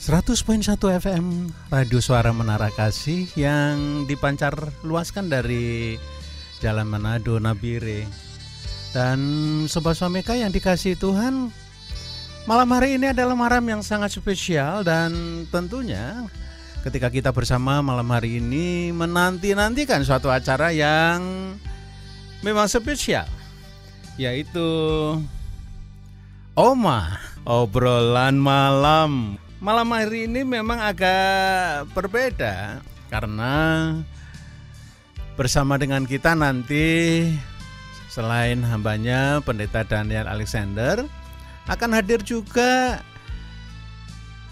100.1 FM Radio Suara Menara Kasih yang dipancar luaskan dari Jalan Manado Nabire. Dan Sobat Suameka yang dikasihi Tuhan, malam hari ini adalah malam yang sangat spesial. Dan tentunya ketika kita bersama malam hari ini menanti-nantikan suatu acara yang memang spesial, yaitu Oma, obrolan malam. Malam hari ini memang agak berbeda karena bersama dengan kita nanti selain hambanya Pendeta Daniel Alexander, akan hadir juga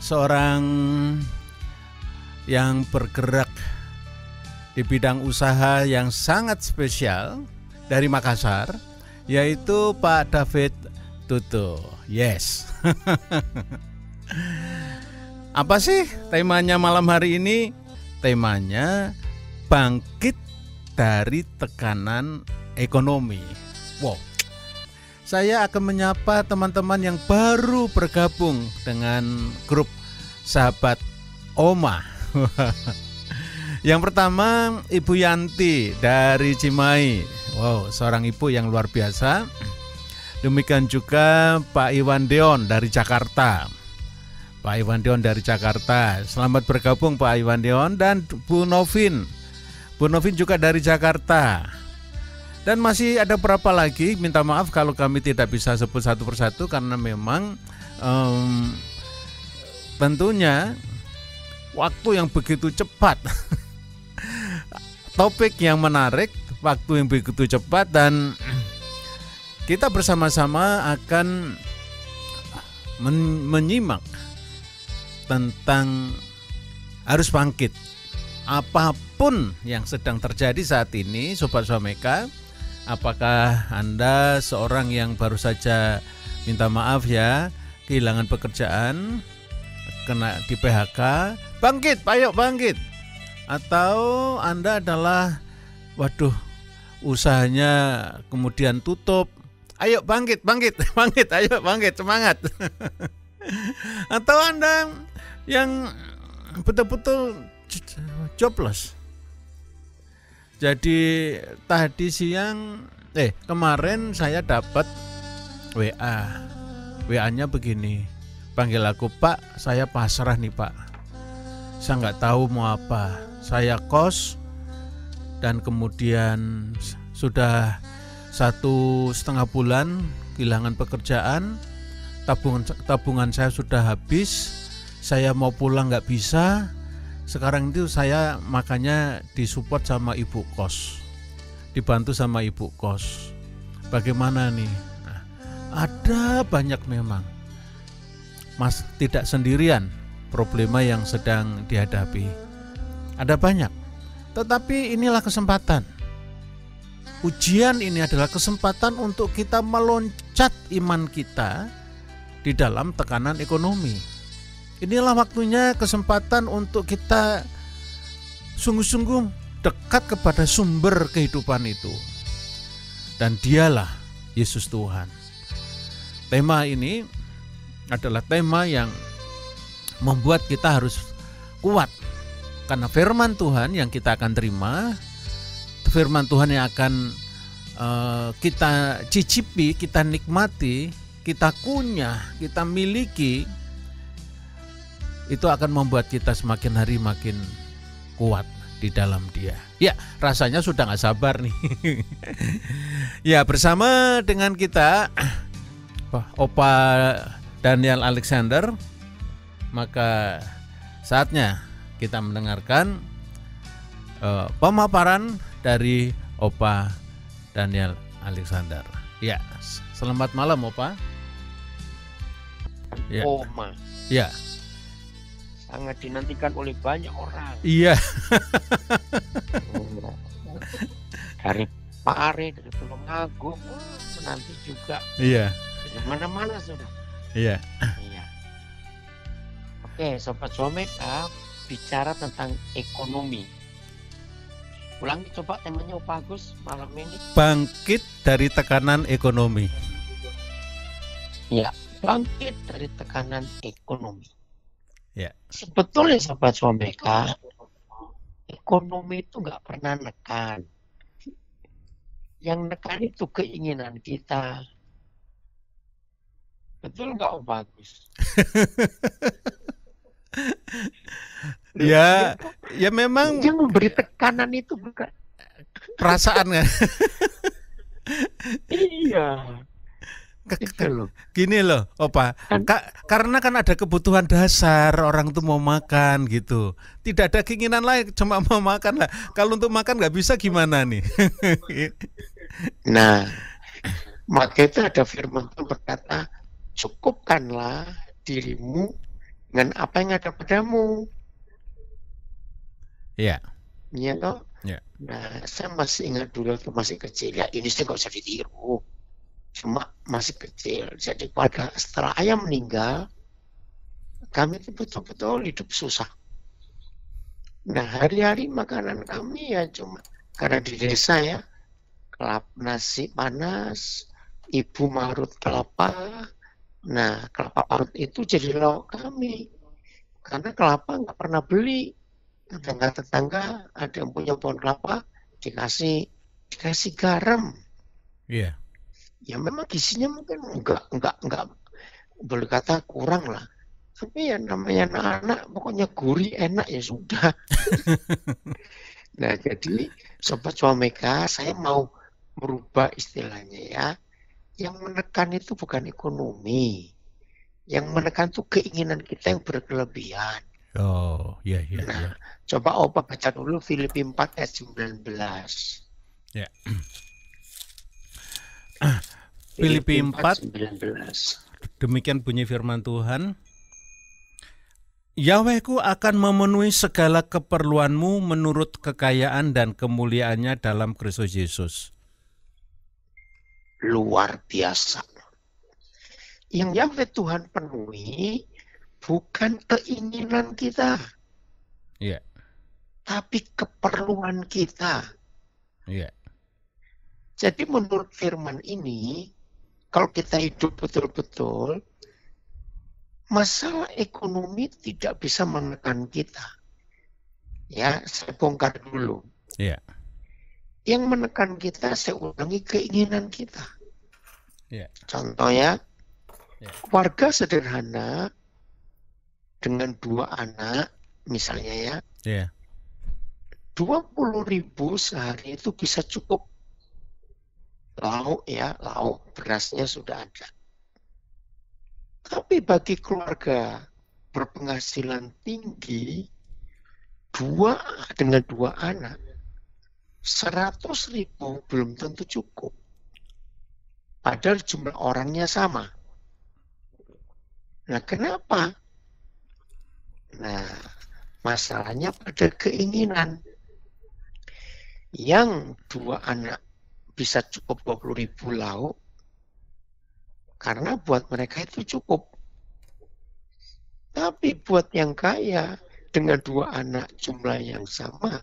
seorang yang bergerak di bidang usaha yang sangat spesial dari Makassar, yaitu Pak David Tutu. Yes. Apa sih temanya malam hari ini? Temanya bangkit dari tekanan ekonomi. Wow. Saya akan menyapa teman-teman yang baru bergabung dengan grup Sahabat Oma. Yang pertama Ibu Yanti dari Cimahi. Wow, seorang ibu yang luar biasa. Demikian juga Pak Iwan Deon dari Jakarta. Pak Iwan Deon dari Jakarta. Selamat bergabung Pak Iwan Deon. Dan Bu Novin. Bu Novin juga dari Jakarta. Dan masih ada berapa lagi, minta maaf kalau kami tidak bisa sebut satu persatu karena memang tentunya waktu yang begitu cepat. Topik yang menarik, waktu yang begitu cepat, dan kita bersama-sama akan menyimak tentang harus bangkit. Apapun yang sedang terjadi saat ini, Sobat Suameka, apakah Anda seorang yang baru saja minta maaf ya, kehilangan pekerjaan, kena di PHK, bangkit, ayo bangkit. Atau Anda adalah, waduh, usahanya kemudian tutup, ayo bangkit, ayo bangkit, semangat. Atau Anda yang betul-betul jobless. Jadi tadi siang, kemarin saya dapat WA-nya begini, panggil aku, Pak, saya pasrah nih Pak, saya nggak tahu mau apa, saya kos dan kemudian sudah 1,5 bulan kehilangan pekerjaan, tabungan saya sudah habis, saya mau pulang nggak bisa. Sekarang itu saya makanya disupport sama ibu kos, dibantu sama ibu kos. Bagaimana nih? Nah, ada banyak memang, Mas tidak sendirian problema yang sedang dihadapi. Ada banyak, tetapi inilah kesempatan. Ujian ini adalah kesempatan untuk kita meloncat iman kita di dalam tekanan ekonomi. Inilah waktunya, kesempatan untuk kita sungguh-sungguh dekat kepada sumber kehidupan itu. Dan dialah Yesus Tuhan. Tema ini adalah tema yang membuat kita harus kuat. Karena firman Tuhan yang kita akan terima, firman Tuhan yang akan kita cicipi, kita nikmati, kita kunyah, kita miliki, itu akan membuat kita semakin hari makin kuat di dalam Dia. Ya, rasanya sudah gak sabar nih. Ya, bersama dengan kita Opa Daniel Alexander, maka saatnya kita mendengarkan pemaparan dari Opa Daniel Alexander. Ya, selamat malam Opa. Ya. Oma. Ya. Sangat dinantikan oleh banyak orang. Iya. Dari Pare, dari Tulungagung, nanti juga. Iya. Dari mana-mana sudah. Iya. Iya. Oke, Sobat Suameka, bicara tentang ekonomi. Ulangi coba temanya Pak Agus malam ini. Bangkit dari tekanan ekonomi. Ya, bangkit dari tekanan ekonomi. Ya. Sebetulnya Sobat Swameka, ekonomi itu nggak pernah nekan. Yang nekan itu keinginan kita. Betul nggak Om Bagus? Ya, ya memang Yang memberi tekanan itu bukan. perasaan kan. Iya. Gitu loh. Gini loh, Opa. Karena kan ada kebutuhan dasar orang tuh mau makan gitu. Tidak ada keinginan lain, cuma mau makan lah. Kalau untuk makan nggak bisa gimana nih? Nah, maka itu ada firman Tuhan berkata, cukupkanlah dirimu dengan apa yang ada padamu. Ya. Iya toh? Ya. Nah, saya masih ingat dulu waktu masih kecil. Ya, ini sih nggak usah ditiru. Cuma masih kecil. Jadi keluarga setelah ayah meninggal, kami itu betul-betul hidup susah. Nah, hari-hari makanan kami ya cuma karena di desa ya, nasi panas, ibu marut kelapa. Nah, kelapa parut itu jadi lauk kami. Karena kelapa nggak pernah beli. Tetangga-tetangga ada yang punya pohon kelapa, dikasih garam. Iya. Ya memang gizinya mungkin enggak boleh kata kurang lah. Tapi ya namanya anak-anak pokoknya gurih enak ya sudah. Nah, jadi Sobat Swameka, saya mau merubah istilahnya ya. Yang menekan itu bukan ekonomi. Yang menekan itu keinginan kita yang berkelebihan. Oh, iya, iya, Nah, iya. coba Opa baca dulu Filipi 4 ayat 19. Ya. Filipi 4, 19. demikian bunyi firman Tuhan. Yahwehku akan memenuhi segala keperluanmu menurut kekayaan dan kemuliaannya dalam Kristus Yesus. Luar biasa. Yang Yahweh Tuhan penuhi bukan keinginan kita. Iya. Tapi keperluan kita. Iya. Jadi menurut firman ini, kalau kita hidup betul-betul, masalah ekonomi tidak bisa menekan kita. Ya, saya bongkar dulu. Iya. Yang menekan kita, saya ulangi, keinginan kita. Iya. Contohnya, keluarga sederhana dengan 2 anak, misalnya ya, Iya. 20.000 sehari itu bisa cukup. Lauk ya, lauk berasnya sudah ada. Tapi bagi keluarga berpenghasilan tinggi, dengan 2 anak, 100.000 belum tentu cukup. Padahal jumlah orangnya sama. Nah, kenapa? Nah, masalahnya pada keinginan. Yang 2 anak bisa cukup 20.000 lauk, karena buat mereka itu cukup. Tapi buat yang kaya, dengan 2 anak jumlah yang sama,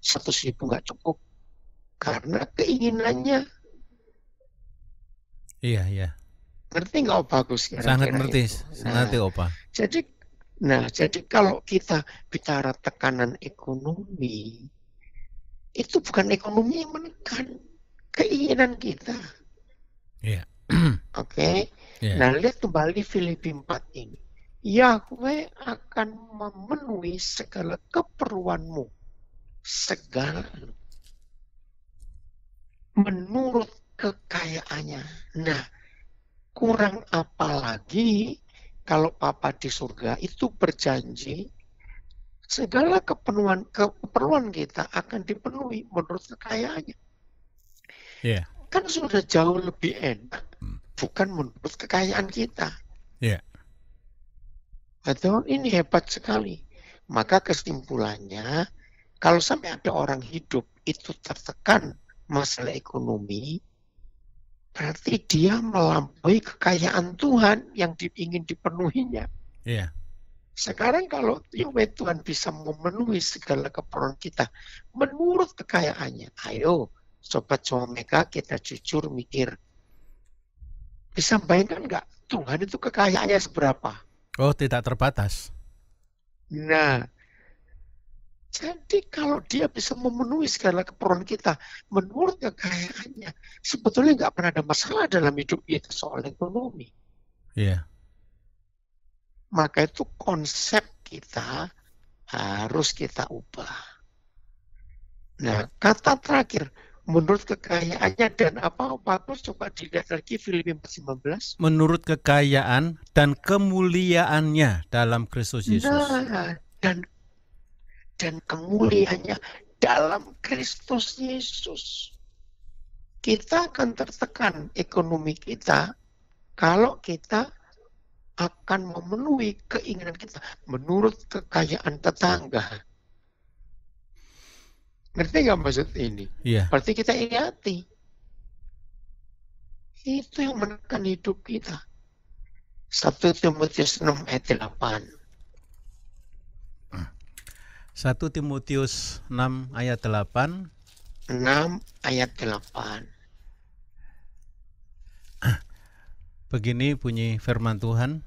100.000 nggak cukup. Karena keinginannya. Iya, iya. Ngerti nggak Opa Bagus? Sangat ngerti, sangat ngerti Opa. Jadi kalau kita bicara tekanan ekonomi, itu bukan ekonomi yang menekan, keinginan kita. Iya. Oke. Iya. Nah, lihat kembali Filipi 4 ini. Yahweh akan memenuhi segala keperluanmu. Segala. Menurut kekayaannya. Nah, kurang apa lagi kalau Papa di surga itu berjanji segala keperluan kita akan dipenuhi menurut kekayaannya. Iya. Kan sudah jauh lebih enak, bukan menurut kekayaan kita. Iya. Atau ini hebat sekali. Maka kesimpulannya, kalau sampai ada orang hidup itu tertekan masalah ekonomi, berarti dia melampaui kekayaan Tuhan yang ingin dipenuhinya. Iya. Sekarang kalau Yahweh Tuhan bisa memenuhi segala keperluan kita menurut kekayaannya, ayo Sobat Swameka kita jujur mikir. Bisa bayangkan nggak Tuhan itu kekayaannya seberapa? Oh, tidak terbatas. Nah, jadi kalau dia bisa memenuhi segala keperluan kita menurut kekayaannya, sebetulnya nggak pernah ada masalah dalam hidup kita soal ekonomi. Iya. Maka itu konsep kita harus kita ubah. Nah, kata terakhir, menurut kekayaannya dan apa Bagus coba dilihat lagi Filipi 4:15. Menurut kekayaan dan kemuliaannya dalam Kristus Yesus. Nah, dan kemuliaannya dalam Kristus Yesus. Kita akan tertekan ekonomi kita kalau kita akan memenuhi keinginan kita menurut kekayaan tetangga. Ngerti nggak maksud ini? Iya. Berarti kita hati. Itu yang menekan hidup kita. 1 Timotius 6 ayat 8. 1 Timotius 6 ayat 8. 6 ayat 8. Begini bunyi firman Tuhan.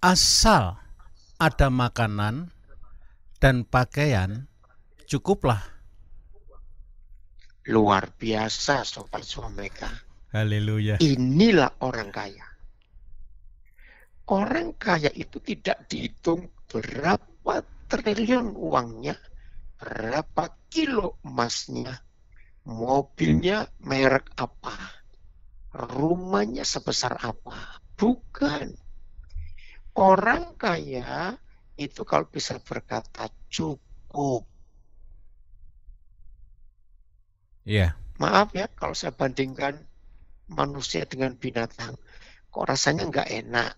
Asal ada makanan dan pakaian, cukuplah. Luar biasa Sobat Swameka. Haleluya. Inilah orang kaya. Orang kaya itu tidak dihitung berapa triliun uangnya, berapa kilo emasnya, mobilnya merek apa, rumahnya sebesar apa. Bukan. Orang kaya itu kalau bisa berkata cukup. Iya. Maaf ya kalau saya bandingkan manusia dengan binatang, kok rasanya nggak enak.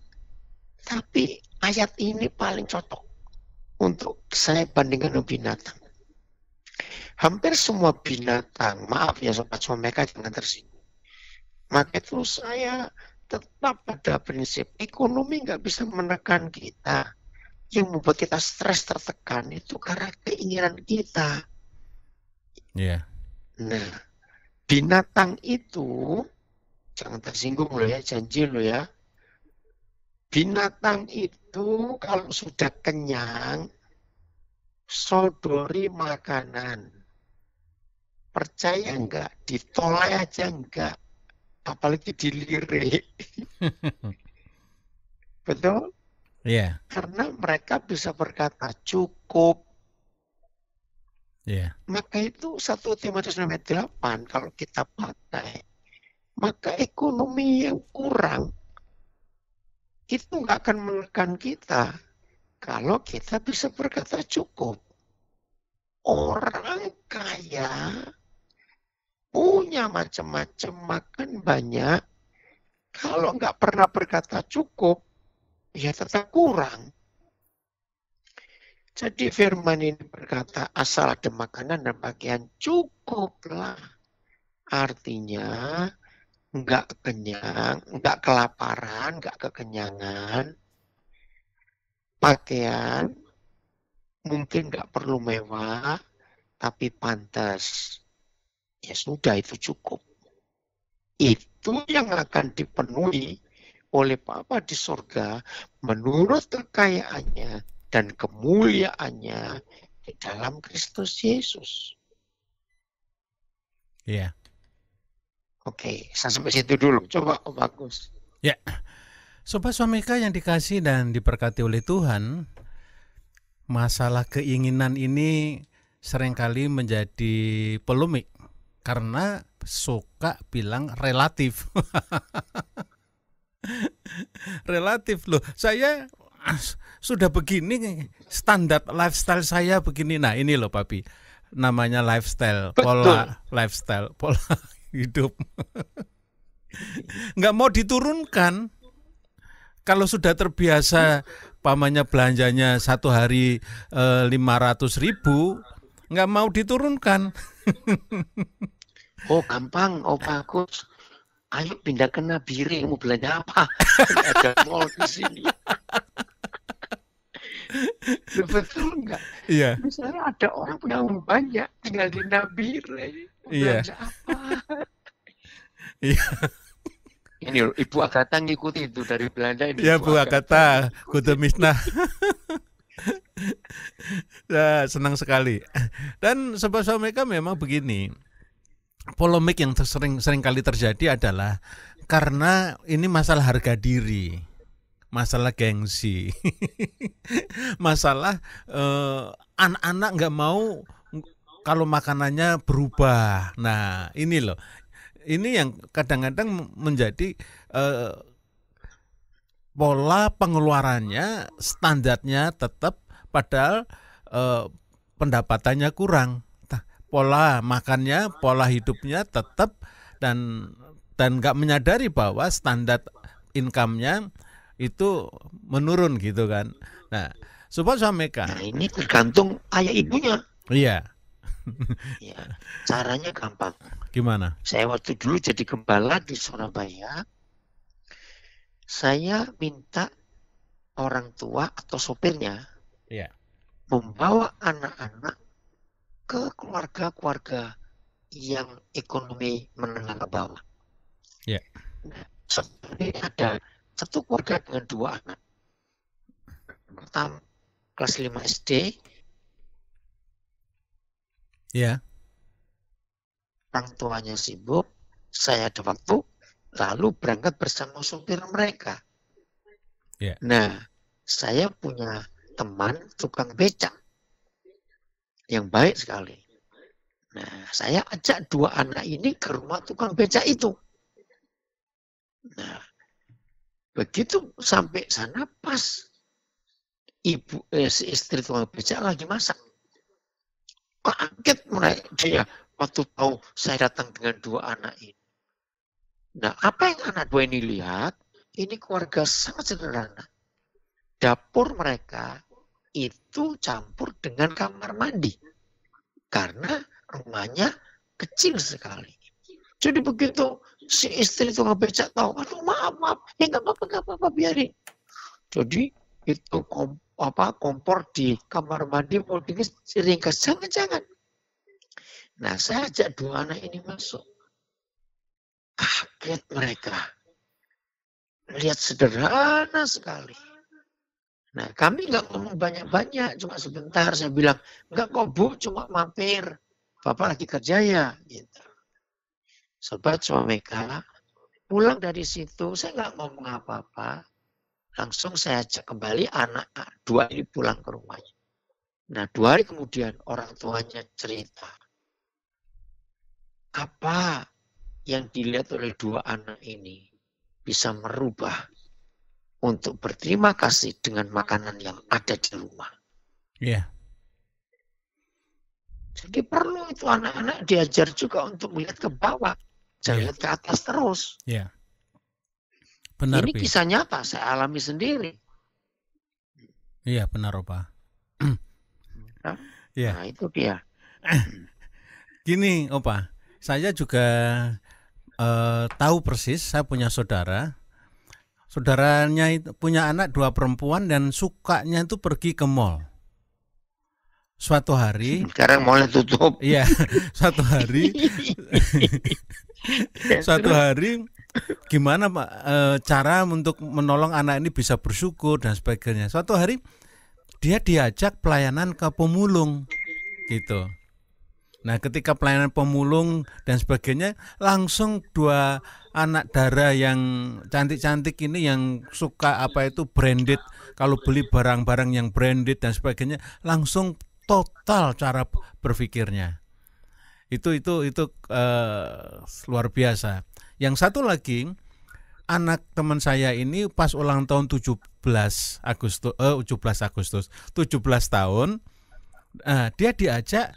Tapi ayat ini paling cocok untuk saya bandingkan dengan binatang. Hampir semua binatang, maaf ya Sobat Swameka jangan tersinggung. Maka itu saya tetap pada prinsip ekonomi nggak bisa menekan kita. Yang membuat kita stres tertekan itu karena keinginan kita. Iya. Nah, binatang itu, jangan tersinggung loh ya, janji loh ya. Binatang itu kalau sudah kenyang, sodori makanan. Percaya enggak? Ditolak aja enggak. Apalagi dilirik. Betul? Iya. Karena mereka bisa berkata cukup. Iya. Maka itu 1 Timotius 6:8 kalau kita pakai. Maka ekonomi yang kurang itu nggak akan menekan kita kalau kita bisa berkata cukup. Orang kaya punya macam-macam, makan banyak, kalau nggak pernah berkata cukup, ya tetap kurang. Jadi firman ini berkata, asal ada makanan dan pakaian cukuplah. Artinya, nggak kenyang, nggak kelaparan, nggak kekenyangan. Pakaian mungkin nggak perlu mewah, tapi pantas. Ya sudah, itu cukup. Itu yang akan dipenuhi oleh Bapa di surga menurut kekayaannya dan kemuliaannya di dalam Kristus Yesus. Iya. Oke, saya sampai situ dulu. Coba Om Bagus. Ya. Sobat Swameka yang dikasih dan diberkati oleh Tuhan, masalah keinginan ini seringkali menjadi polemik karena suka bilang relatif. Relatif loh. Saya sudah begini, standar lifestyle saya begini. Nah ini loh Papi, namanya lifestyle, pola lifestyle, pola hidup. Nggak mau diturunkan. Kalau sudah terbiasa pamannya belanjanya satu hari 500.000, nggak mau diturunkan. Oh gampang, oh bagus. Ayo pindah ke Nabire, mau belanja apa? Ada mall di sini. Betul nggak? Iya. Misalnya ada orang punya uang banyak, tinggal di Nabire. Mau belanja apa? Iya. Ini loh, Ibu Agatha ngikuti itu dari Belanda ini. Ya Bu Agatha, Gute Mishnah. Ya, senang sekali. Dan Sobat Suameka memang begini. Polemik yang sering kali terjadi adalah karena ini masalah harga diri, masalah gengsi, masalah anak-anak nggak mau kalau makanannya berubah. Nah, ini loh. Ini yang kadang-kadang menjadi pola pengeluarannya, standarnya tetap, padahal pendapatannya kurang. Pola makannya, pola hidupnya tetap, dan nggak menyadari bahwa standar income-nya itu menurun gitu kan. Nah, Sobat Suameka. Nah, ini tergantung ayah ibunya. Iya. Ya, caranya gampang. Gimana? Saya waktu dulu jadi gembala di Surabaya, saya minta orang tua atau sopirnya membawa anak-anak ke keluarga-keluarga yang ekonomi menengah ke bawah. Ya. Nah, seperti ada satu keluarga dengan 2 anak. Pertama, kelas 5 SD. Ya. Orang tuanya sibuk, saya ada waktu, lalu berangkat bersama supir mereka. Ya. Nah, saya punya teman tukang becak yang baik sekali. Nah, saya ajak 2 anak ini ke rumah tukang becak itu. Nah, begitu sampai sana pas si istri tukang becak lagi masak. Kaget mereka dia waktu tahu saya datang dengan 2 anak ini. Nah, apa yang anak 2 ini lihat, ini keluarga sangat sederhana. Dapur mereka itu campur dengan kamar mandi. Karena rumahnya kecil sekali. Jadi begitu si istri tukang becak tahu, aduh maaf, ya nggak apa-apa, biarin. Jadi itu kompor di kamar mandi mau diringkas, jangan. Nah, saya ajak 2 anak ini masuk. Kaget mereka. Lihat sederhana sekali. Nah, kami nggak ngomong banyak-banyak, cuma sebentar. Saya bilang, nggak kok Bu, cuma mampir. Bapak lagi kerja ya. Gitu. Sobat Suameka, pulang dari situ, saya nggak ngomong apa-apa. Langsung saya ajak kembali anak 2 ini pulang ke rumahnya. Nah, 2 hari kemudian orang tuanya cerita. Apa yang dilihat oleh 2 anak ini bisa merubah untuk berterima kasih dengan makanan yang ada di rumah. Iya. Jadi perlu itu anak-anak diajar juga untuk melihat ke bawah. Jangan lihat ke atas terus. Iya. Benar, ini kisah nyata, saya alami sendiri. Iya, benar, Opa. Iya. Nah, itu dia. Gini, Opa, saya juga tahu persis, saya punya saudara. Saudaranya itu punya anak 2 perempuan dan sukanya itu pergi ke mall. Suatu hari, sekarang mallnya tutup. Iya, suatu hari gimana Pak cara untuk menolong anak ini bisa bersyukur dan sebagainya. Suatu hari dia diajak pelayanan ke pemulung gitu. Nah, ketika pelayanan pemulung dan sebagainya, langsung 2 anak dara yang cantik-cantik ini yang suka branded, kalau beli barang-barang yang branded dan sebagainya, langsung total cara berpikirnya. Itu luar biasa. Yang satu lagi, anak teman saya ini pas ulang tahun 17 tahun, dia diajak,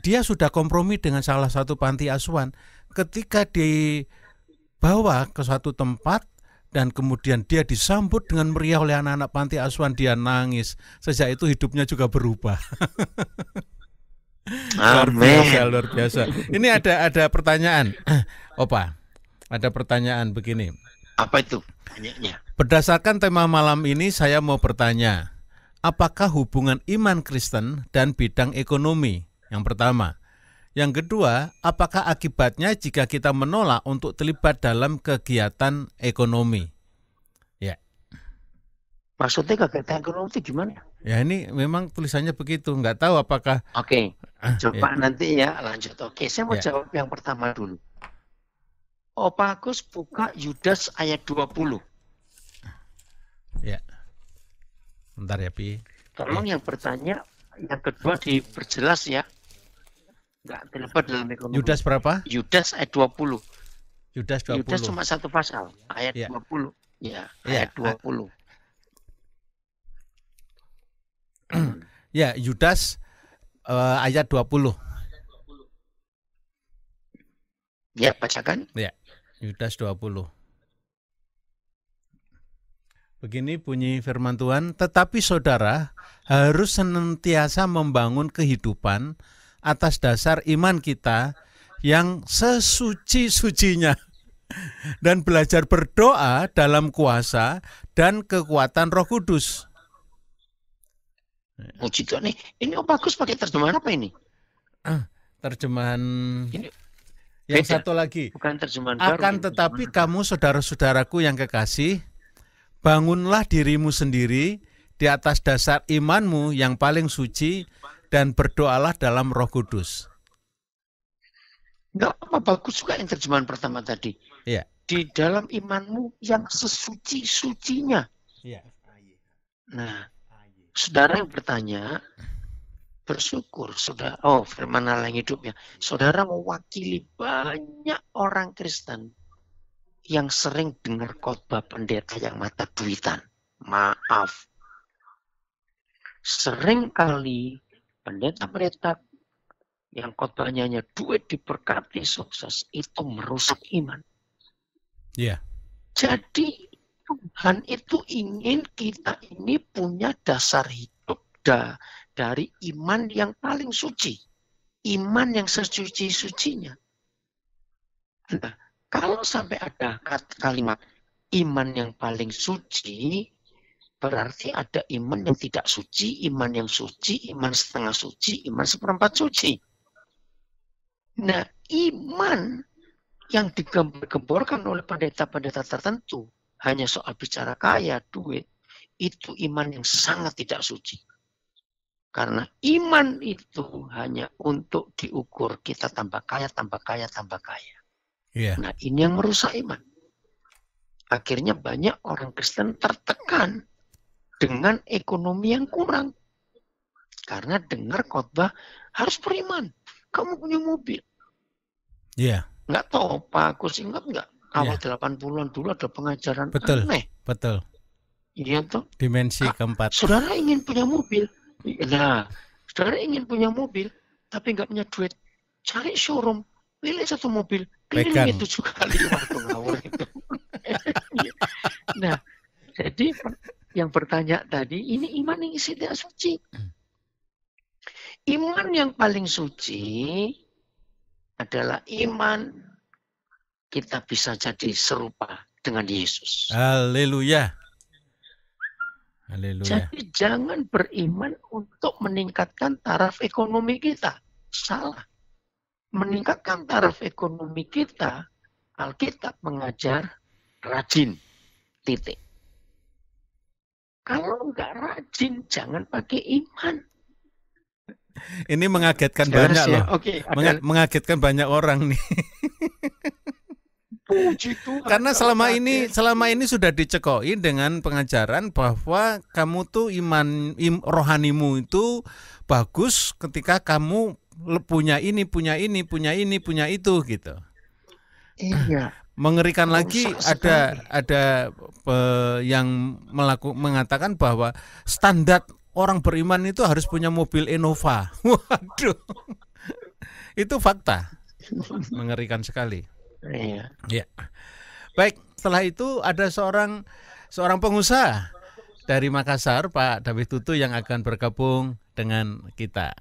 dia sudah kompromi dengan salah satu panti asuhan. Ketika dibawa ke suatu tempat dan kemudian dia disambut dengan meriah oleh anak-anak panti asuhan, dia nangis. Sejak itu hidupnya juga berubah. Luar biasa. Ini ada pertanyaan, Opa. Ada pertanyaan begini. Apa itu? Tanyanya. Berdasarkan tema malam ini, saya mau bertanya, apakah hubungan iman Kristen dan bidang ekonomi? Yang pertama. Yang kedua, apakah akibatnya jika kita menolak untuk terlibat dalam kegiatan ekonomi? Ya. Maksudnya kegiatan ekonomi itu gimana? Ya ini memang tulisannya begitu, nggak tahu apakah. Oke, coba ya. nanti ya lanjut. Oke, saya mau Ya. jawab yang pertama dulu. Opagus buka Yudas ayat 20. Ya. Bentar ya, Pi. Tolong yang bertanya, yang kedua diperjelas ya. Nggak terlibat dalam ekonomi. Yudas berapa? Yudas ayat 20. Yudas 20. Yudas cuma satu pasal, ayat Ya. 20. Ya, Ya. ayat 20. Ya, Yudas ayat 20. Ya, bacakan. Ya, Yudas 20. Begini bunyi firman Tuhan, tetapi saudara harus senantiasa membangun kehidupan atas dasar iman kita yang sesuci-sucinya dan belajar berdoa dalam kuasa dan kekuatan Roh Kudus. Puji Tuhan nih. Ini Opagus pakai terjemahan apa ini? Terjemahan Ini yang beda. satu lagi. Bukan terjemahan baru. Akan tetapi kamu saudara-saudaraku yang kekasih, bangunlah dirimu sendiri di atas dasar imanmu yang paling suci dan berdoalah dalam Roh Kudus. Enggak apa, bagus juga yang terjemahan pertama tadi. Iya. Di dalam imanmu yang sesuci-sucinya. Iya. Nah, saudara yang bertanya, bersyukur saudara. Firman Allah yang hidup ya. Saudara mewakili banyak orang Kristen yang sering dengar khotbah pendeta yang mata duitan. Maaf. Sering kali pendeta-pendeta yang khotbahnya hanya duit diberkati sukses itu merusak iman. Iya. Jadi Tuhan itu ingin kita ini punya dasar hidup dari iman yang paling suci. Iman yang sesuci-sucinya. Nah, kalau sampai ada kalimat iman yang paling suci, berarti ada iman yang tidak suci, iman yang suci, iman setengah suci, iman seperempat suci. Nah, iman yang digembar-gemborkan oleh pendeta-pendeta tertentu hanya soal bicara kaya, duit, itu iman yang sangat tidak suci. Karena iman itu hanya untuk diukur kita tambah kaya, tambah kaya, tambah kaya. Iya. Nah, ini yang merusak iman. Akhirnya banyak orang Kristen tertekan dengan ekonomi yang kurang. Karena dengar khotbah harus beriman. Kamu punya mobil. Iya. Nggak tahu, Pak Agus ingat nggak? Awal 80-an dulu ada pengajaran Betul. aneh. Betul. Iya toh. Dimensi keempat. Saudara ingin punya mobil. Nah, saudara ingin punya mobil, tapi nggak punya duit. Cari showroom. Pilih satu mobil. Keliling 7 kali waktu ngawur itu. Nah, jadi yang bertanya tadi, ini iman yang tidak suci. Iman yang paling suci adalah iman kita bisa jadi serupa dengan Yesus. Haleluya. Haleluya. Jadi jangan beriman untuk meningkatkan taraf ekonomi kita. Salah. Meningkatkan taraf ekonomi kita, Alkitab mengajar rajin. Titik. Kalau enggak rajin, jangan pakai iman. Ini mengagetkan banyak loh. Oke, mengagetkan banyak orang nih. Puji Tuhan. Karena selama ini sudah dicekoki dengan pengajaran bahwa kamu tuh rohanimu itu bagus ketika kamu punya ini, punya itu gitu. Iya. Mengerikan lagi ada yang mengatakan bahwa standar orang beriman itu harus punya mobil Innova. Waduh. Itu fakta. Mengerikan sekali. Iya. Ya. Baik, setelah itu ada seorang pengusaha dari Makassar, Pak David Tutu yang akan bergabung dengan kita.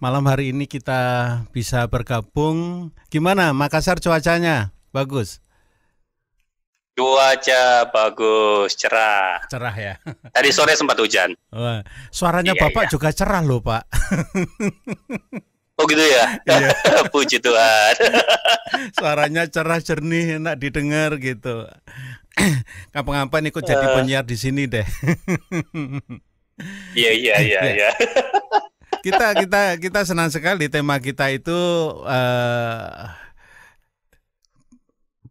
malam hari ini kita bisa bergabung. Gimana Makassar cuacanya? Bagus? Cuaca bagus, cerah. Cerah ya? Tadi sore sempat hujan. Wah, suaranya Iya, Bapak iya. juga cerah loh Pak. Oh gitu ya? Iya. Puji Tuhan. Suaranya cerah, jernih, enak didengar gitu. Kapan-kapan ikut jadi penyiar di sini deh. Iya. Ya. Kita senang sekali tema kita itu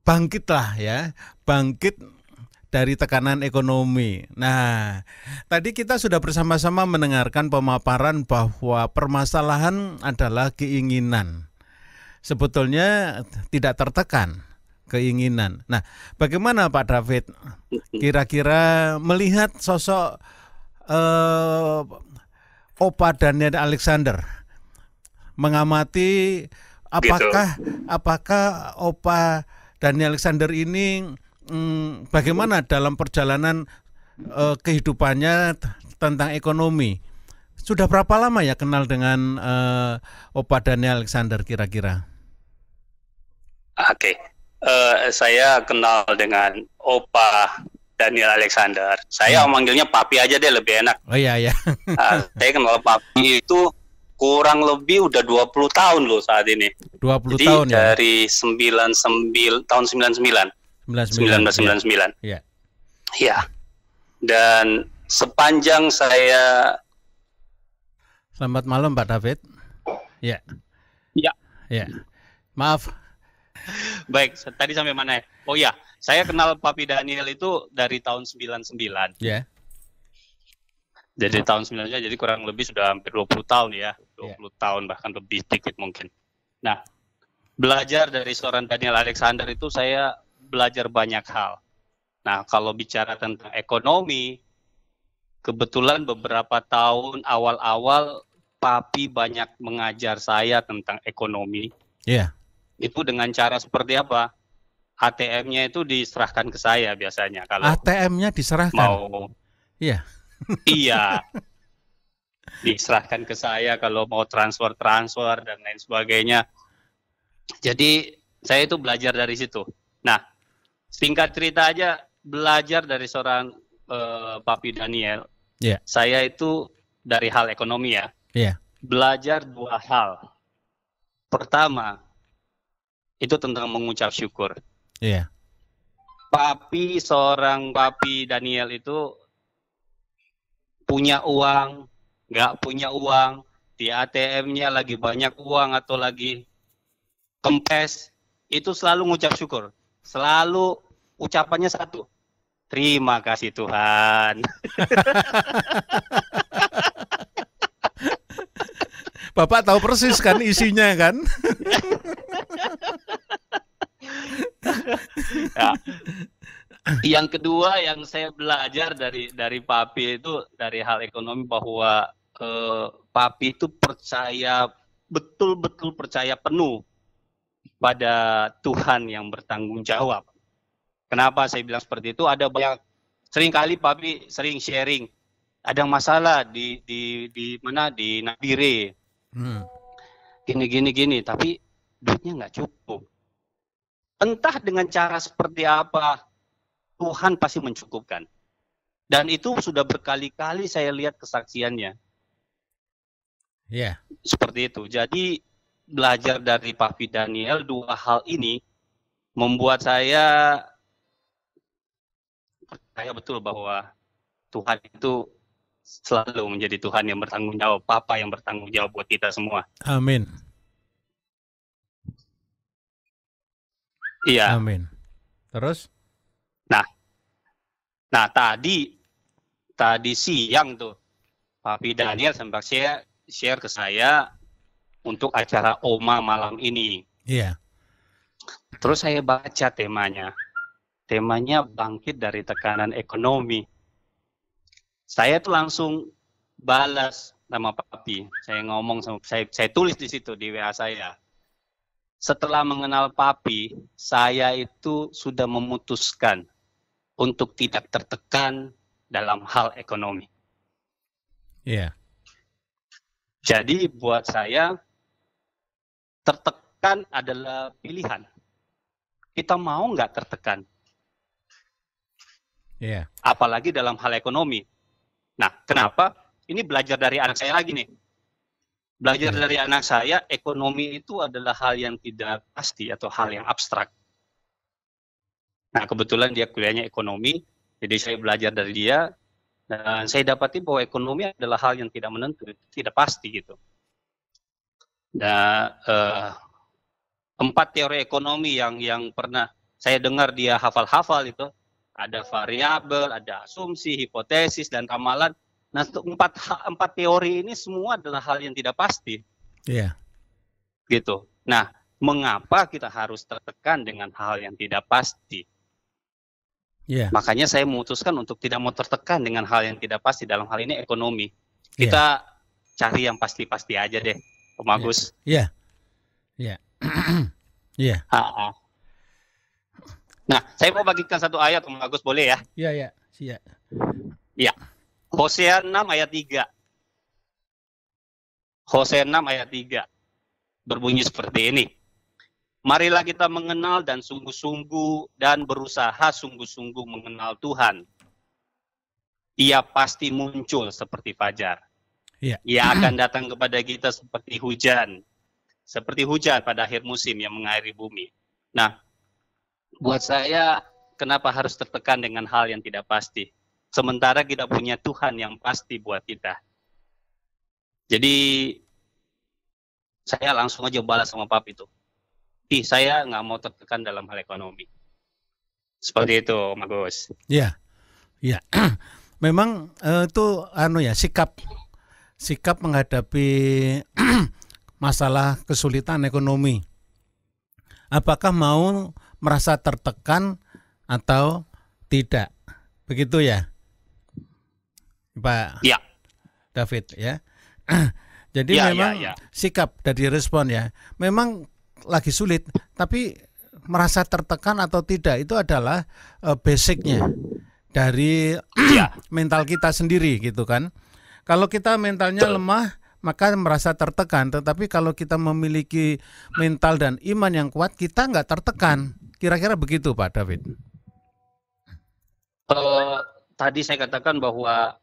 bangkitlah ya, bangkit dari tekanan ekonomi. Nah, tadi kita sudah bersama-sama mendengarkan pemaparan bahwa permasalahan adalah keinginan. Sebetulnya tidak tertekan keinginan. Nah, bagaimana Pak David kira-kira melihat sosok Opa Daniel Alexander, mengamati apakah Opa Daniel Alexander ini bagaimana dalam perjalanan kehidupannya tentang ekonomi. Sudah berapa lama ya kenal dengan Opa Daniel Alexander kira-kira? Oke. Saya kenal dengan Opa Daniel Alexander. Saya manggilnya Papi aja deh, lebih enak. Oh iya. Saya kenal Papi itu kurang lebih udah 20 tahun loh saat ini. 20 Jadi tahun ya? dari tahun 1999. Iya. Iya. Dan sepanjang saya... Selamat malam Pak David. Ya. Ya. Ya. Maaf. Baik, tadi sampai mana ya? Oh ya, saya kenal Papi Daniel itu dari tahun 99. Ya. Jadi tahun 99, jadi kurang lebih sudah hampir 20 tahun ya. 20 tahun bahkan lebih sedikit mungkin. Nah, belajar dari seorang Daniel Alexander itu saya belajar banyak hal. Nah, kalau bicara tentang ekonomi, kebetulan beberapa tahun awal-awal Papi banyak mengajar saya tentang ekonomi. Iya. Itu dengan cara seperti apa? ATM-nya itu diserahkan ke saya biasanya kalau ATM-nya diserahkan. mau. Iya. Iya. Diserahkan ke saya kalau mau transfer dan lain sebagainya. Jadi saya itu belajar dari situ. Nah, singkat cerita aja, belajar dari seorang Papi Daniel. Iya. Saya itu dari hal ekonomi ya. Iya. Belajar dua hal. Pertama, itu tentang mengucap syukur. Iya. Seorang Papi Daniel itu punya uang, nggak punya uang, di ATM-nya lagi banyak uang atau lagi kempes, itu selalu ngucap syukur. Selalu ucapannya satu, terima kasih Tuhan. Bapak tahu persis kan isinya kan? Ya. Yang kedua yang saya belajar dari Papi itu dari hal ekonomi bahwa Papi itu betul-betul percaya penuh pada Tuhan yang bertanggung jawab. Kenapa saya bilang seperti itu? Ada banyak, seringkali Papi sering sharing, ada masalah di mana di Nabire, gini, tapi duitnya nggak cukup. Entah dengan cara seperti apa, Tuhan pasti mencukupkan. Dan itu sudah berkali-kali saya lihat kesaksiannya. Iya. Seperti itu. Jadi belajar dari Papi Daniel, dua hal ini membuat saya percaya betul bahwa Tuhan itu selalu menjadi Tuhan yang bertanggung jawab, Papa yang bertanggung jawab buat kita semua. Amin. Iya. Amin. Terus? Nah tadi siang tuh Papi Daniel sempat share ke saya untuk acara Oma malam ini. Iya. Terus saya baca temanya. Temanya bangkit dari tekanan ekonomi. Saya tuh langsung balas sama Papi. Saya ngomong sama saya tulis di situ di WA saya. Setelah mengenal Papi, saya itu sudah memutuskan untuk tidak tertekan dalam hal ekonomi. Iya. Jadi buat saya tertekan adalah pilihan. Kita mau nggak tertekan? Iya. Apalagi dalam hal ekonomi. Nah, kenapa? Ini belajar dari anak saya lagi nih. Belajar dari anak saya, ekonomi itu adalah hal yang tidak pasti atau hal yang abstrak. Nah, kebetulan dia kuliahnya ekonomi, jadi saya belajar dari dia, dan saya dapati bahwa ekonomi adalah hal yang tidak menentu, tidak pasti gitu. Nah, 4 teori ekonomi yang pernah saya dengar dia hafal-hafal itu, ada variabel, ada asumsi, hipotesis, dan ramalan. Nah, empat teori ini semua adalah hal yang tidak pasti. Iya. Gitu. Nah, mengapa kita harus tertekan dengan hal yang tidak pasti? Iya. Makanya saya memutuskan untuk tidak mau tertekan dengan hal yang tidak pasti, dalam hal ini ekonomi. Kita cari yang pasti-pasti aja deh, Om Agus. Iya. Iya. Iya. Nah, saya mau bagikan satu ayat, Om Agus, boleh ya? Iya. Siap. Iya. Hosea 6 ayat 3. Hosea 6 ayat 3. Berbunyi seperti ini. Marilah kita mengenal dan sungguh-sungguh dan berusaha sungguh-sungguh mengenal Tuhan. Ia pasti muncul seperti fajar. Iya. Ia akan datang kepada kita seperti hujan. Seperti hujan pada akhir musim yang mengairi bumi. Nah, buat saya, kenapa harus tertekan dengan hal yang tidak pasti? Sementara kita punya Tuhan yang pasti buat kita. Jadi, saya langsung aja balas sama Papi itu. Saya nggak mau tertekan dalam hal ekonomi. Seperti itu, Mas Gus. Iya. Memang itu sikap menghadapi masalah kesulitan ekonomi. Apakah mau merasa tertekan atau tidak? Begitu ya, Pak Ya. David ya. Jadi memang sikap dari respon ya. Memang lagi sulit, tapi merasa tertekan atau tidak itu adalah basicnya dari mental kita sendiri gitu kan. Kalau kita mentalnya lemah, maka merasa tertekan. Tetapi kalau kita memiliki mental dan iman yang kuat, kita nggak tertekan. Kira-kira begitu, Pak David. Tadi saya katakan bahwa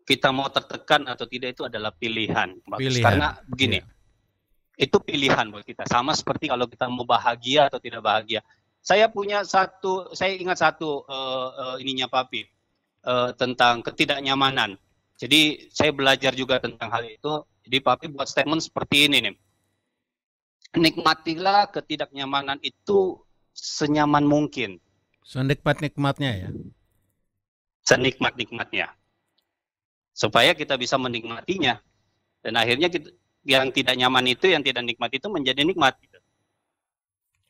kita mau tertekan atau tidak itu adalah pilihan. Karena begini, itu pilihan buat kita. Sama seperti kalau kita mau bahagia atau tidak bahagia. Saya ingat satu ininya Papi, tentang ketidaknyamanan. Jadi saya belajar juga tentang hal itu. Jadi Papi buat statement seperti ini nih. Nikmatilah ketidaknyamanan itu senyaman mungkin. Senikmat-nikmatnya ya. Senikmat-nikmatnya. Supaya kita bisa menikmatinya. Dan akhirnya yang tidak nyaman itu, yang tidak nikmat itu menjadi nikmat. Gitu.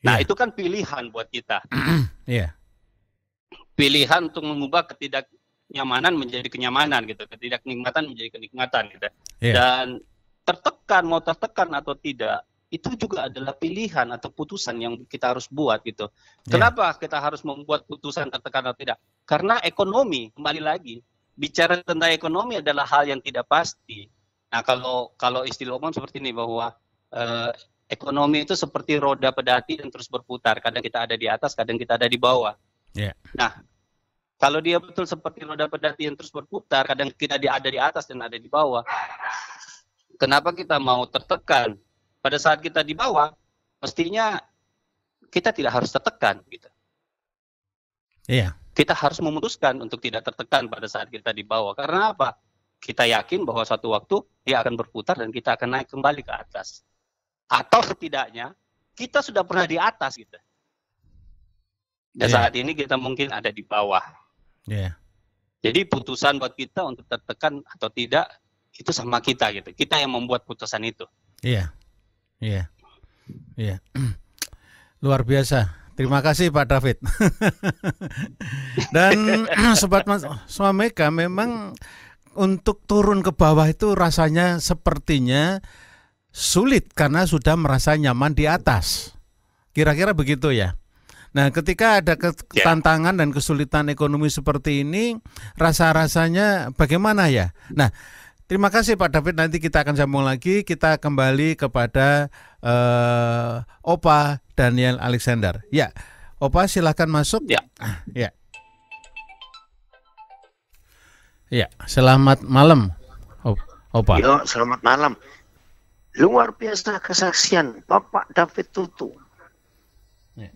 Nah, itu kan pilihan buat kita. Pilihan untuk mengubah ketidaknyamanan menjadi kenyamanan gitu, ketidaknikmatan menjadi kenikmatan gitu. Dan mau tertekan atau tidak, itu juga adalah pilihan atau putusan yang kita harus buat gitu. Kenapa kita harus membuat putusan tertekan atau tidak? Karena ekonomi, kembali lagi, bicara tentang ekonomi adalah hal yang tidak pasti. Nah, kalau istilah umum seperti ini bahwa ekonomi itu seperti roda pedati yang terus berputar. Kadang kita ada di atas, kadang kita ada di bawah. Nah, kalau dia betul seperti roda pedati yang terus berputar, kadang kita ada di atas dan ada di bawah. Kenapa kita mau tertekan? Pada saat kita di bawah, mestinya kita tidak harus tertekan, gitu. Kita harus memutuskan untuk tidak tertekan pada saat kita di bawah. Karena apa? Kita yakin bahwa suatu waktu dia akan berputar dan kita akan naik kembali ke atas. Atau setidaknya kita sudah pernah di atas gitu. Dan saat ini kita mungkin ada di bawah. Jadi putusan buat kita untuk tertekan atau tidak itu sama kita gitu. Kita yang membuat putusan itu. Luar biasa. Terima kasih Pak David. Dan Sobat Swamega, memang untuk turun ke bawah itu rasanya sepertinya sulit karena sudah merasa nyaman di atas. Kira-kira begitu ya. Nah, ketika ada tantangan dan kesulitan ekonomi seperti ini, rasa-rasanya bagaimana ya? Nah, Terima kasih Pak David, nanti kita akan sambung lagi. Kita kembali kepada Opa Daniel Alexander. Ya, Opa silahkan masuk. Ya. Ya. Ya, selamat malam, Opa. Yo, selamat malam. Luar biasa kesaksian Bapak David Tutu. Ya.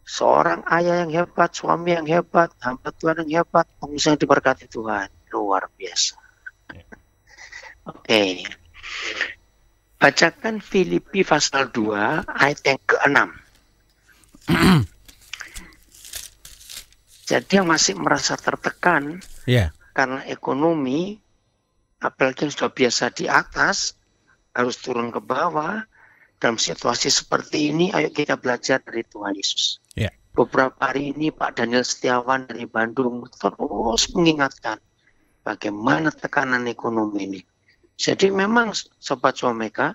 Seorang ayah yang hebat, suami yang hebat, hamba Tuhan yang hebat, pengusaha yang diberkati Tuhan. Luar biasa. Ya. Oke. Bacakan Filipi pasal 2 ayat yang ke-6. Jadi yang masih merasa tertekan karena ekonomi, apalagi yang sudah biasa di atas, harus turun ke bawah. Dalam situasi seperti ini, ayo kita belajar dari Tuhan Yesus. Beberapa hari ini Pak Daniel Setiawan dari Bandung terus mengingatkan bagaimana tekanan ekonomi ini. Jadi memang Sobat Suameka,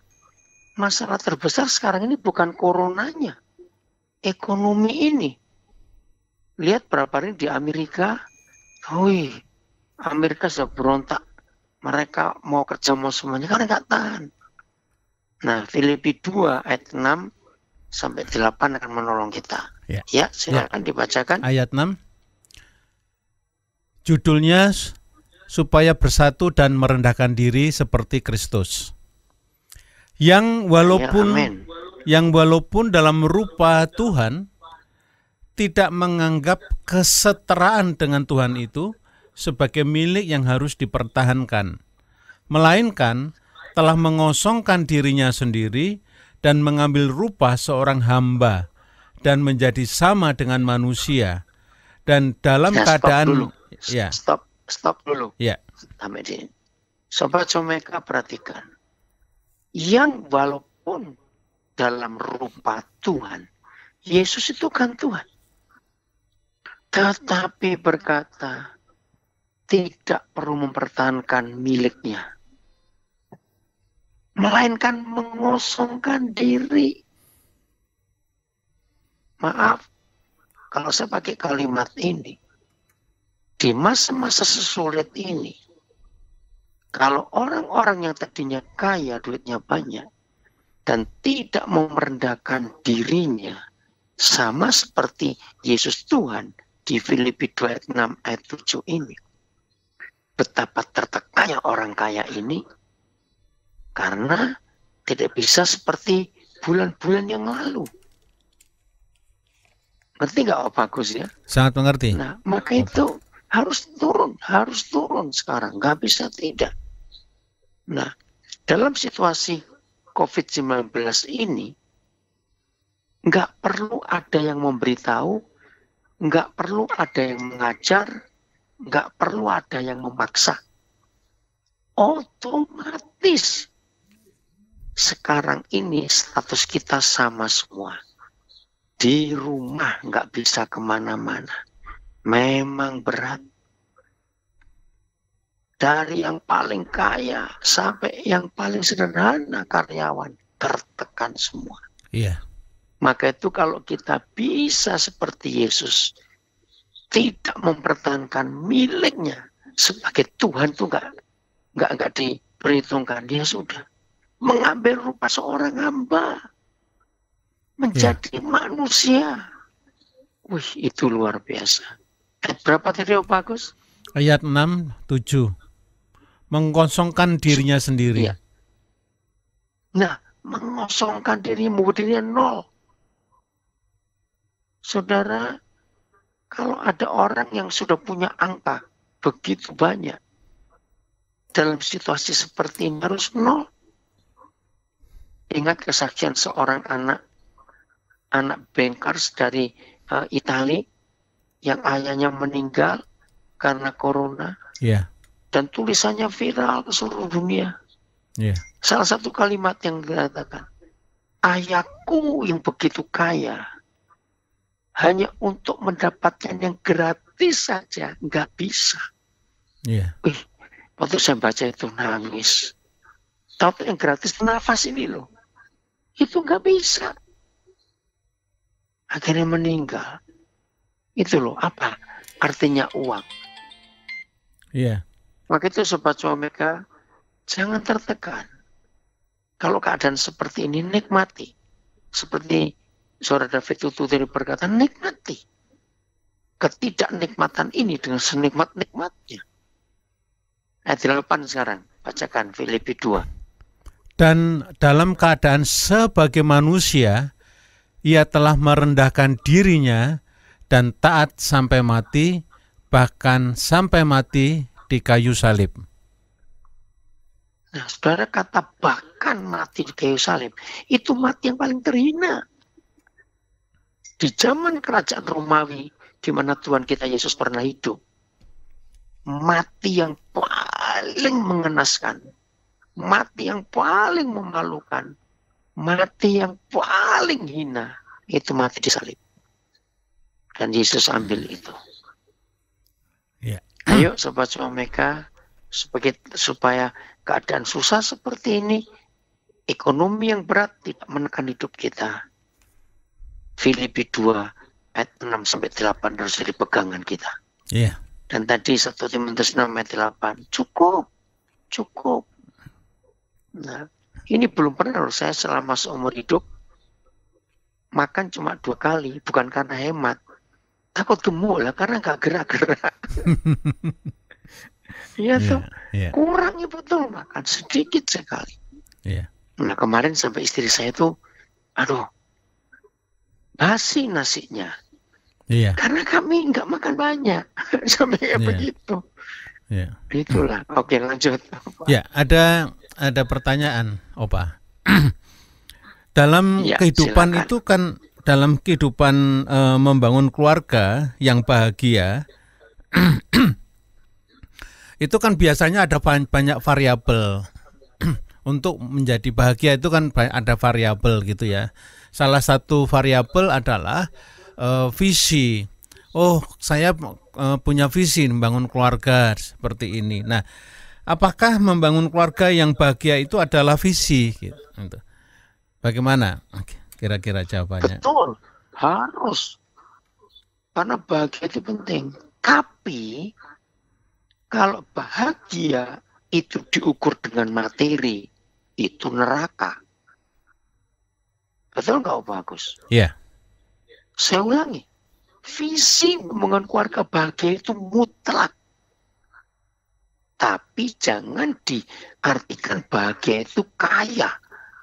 masalah terbesar sekarang ini bukan coronanya, ekonomi ini. Lihat berapa hari di Amerika, Amerika sudah berontak. Mereka mau kerja mau semuanya karena nggak tahan. Nah, Filipi 2 ayat 6 sampai 8 akan menolong kita. Ya, silakan dibacakan. Ayat 6. Judulnya supaya bersatu dan merendahkan diri seperti Kristus. Yang walaupun dalam rupa Tuhan tidak menganggap kesetaraan dengan Tuhan itu sebagai milik yang harus dipertahankan, melainkan telah mengosongkan dirinya sendiri dan mengambil rupa seorang hamba dan menjadi sama dengan manusia, dan dalam keadaan Stop dulu. Ya. Sampai di Sobat Suameka, perhatikan. Yang walaupun dalam rupa Tuhan, Yesus itu kan Tuhan, tetapi berkata tidak perlu mempertahankan miliknya, melainkan mengosongkan diri. Maaf kalau saya pakai kalimat ini. Di masa-masa sesulit ini, kalau orang-orang yang tadinya kaya, duitnya banyak, dan tidak mau merendahkan dirinya, sama seperti Yesus Tuhan di Filipi 2 ayat 6 ayat 7 ini, betapa tertekannya orang kaya ini, karena tidak bisa seperti bulan-bulan yang lalu. Ngerti nggak Bagus ya? Sangat mengerti. Nah, maka itu harus turun sekarang, nggak bisa tidak. Nah, dalam situasi COVID-19 ini, nggak perlu ada yang memberitahu, nggak perlu ada yang mengajar, nggak perlu ada yang memaksa. Otomatis sekarang ini status kita sama semua. Di rumah nggak bisa kemana-mana. Memang berat. Dari yang paling kaya sampai yang paling sederhana karyawan tertekan semua. Iya. Maka itu kalau kita bisa seperti Yesus, tidak mempertahankan miliknya sebagai Tuhan itu nggak diperhitungkan. Dia sudah mengambil rupa seorang hamba, menjadi manusia. Wih, itu luar biasa. Ayat berapa tadi Bagus? Ayat 6, 7. Mengosongkan dirinya sendiri. Ya. Nah, mengosongkan dirinya, membuat dirinya nol. Saudara, kalau ada orang yang sudah punya angka begitu banyak, dalam situasi seperti ini harus nol. Ingat kesaksian seorang anak bankers dari Italia, yang ayahnya meninggal karena corona, dan tulisannya viral ke seluruh dunia. Salah satu kalimat yang dikatakan, ayahku yang begitu kaya, hanya untuk mendapatkan yang gratis saja nggak bisa. Waktu saya baca itu nangis. Tahu yang gratis nafas ini loh, itu nggak bisa. Akhirnya meninggal. Itu loh, apa artinya uang. Maka itu Sobat Suameka, Jangan tertekan. Kalau keadaan seperti ini, nikmati. Seperti Saudara David Tutu tadi berkata, nikmati. Ketidaknikmatan ini dengan senikmat-nikmatnya. Ayat 8 sekarang, bacakan Filipi 2. Dan dalam keadaan sebagai manusia, ia telah merendahkan dirinya dan taat sampai mati, bahkan sampai mati di kayu salib. Nah, saudara, kata bahkan mati di kayu salib, itu mati yang paling terhina. Di zaman kerajaan Romawi, di mana Tuhan kita Yesus pernah hidup, mati yang paling mengenaskan, mati yang paling memalukan, mati yang paling hina, itu mati di salib. Dan Yesus ambil itu. Ya. Ayo Sobat Omega, supaya keadaan susah seperti ini, ekonomi yang berat tidak menekan hidup kita. Filipi 2 ayat 6-8 harus jadi pegangan kita. Iya. Dan tadi 1 Timotius 6 ayat 8, cukup. Nah, ini belum pernah loh saya selama seumur hidup makan cuma 2 kali, bukan karena hemat. Takut gemuk lah, karena nggak gerak-gerak. Iya tuh, kurangnya betul makan sedikit sekali. Yeah. Nah kemarin sampai istri saya tuh, basi nasinya. Yeah. Karena kami nggak makan banyak, sampai kayak begitu. Yeah. Itulah. Oke, lanjut. Ya, ada pertanyaan, Opa. Dalam kehidupan silakan. itu kan, dalam kehidupan membangun keluarga yang bahagia. Itu kan biasanya ada banyak variabel. Untuk menjadi bahagia itu kan ada variabel gitu ya. Salah satu variabel adalah visi. Oh, saya punya visi membangun keluarga seperti ini. Nah, apakah membangun keluarga yang bahagia itu adalah visi? Gitu. Bagaimana kira-kira jawabannya? Betul, harus. Karena bahagia itu penting. Tapi kalau bahagia itu diukur dengan materi, itu neraka. Betul nggak, Pak Agus? Iya. Saya ulangi, visi membangun keluarga bahagia itu mutlak. Tapi jangan diartikan bahagia itu kaya.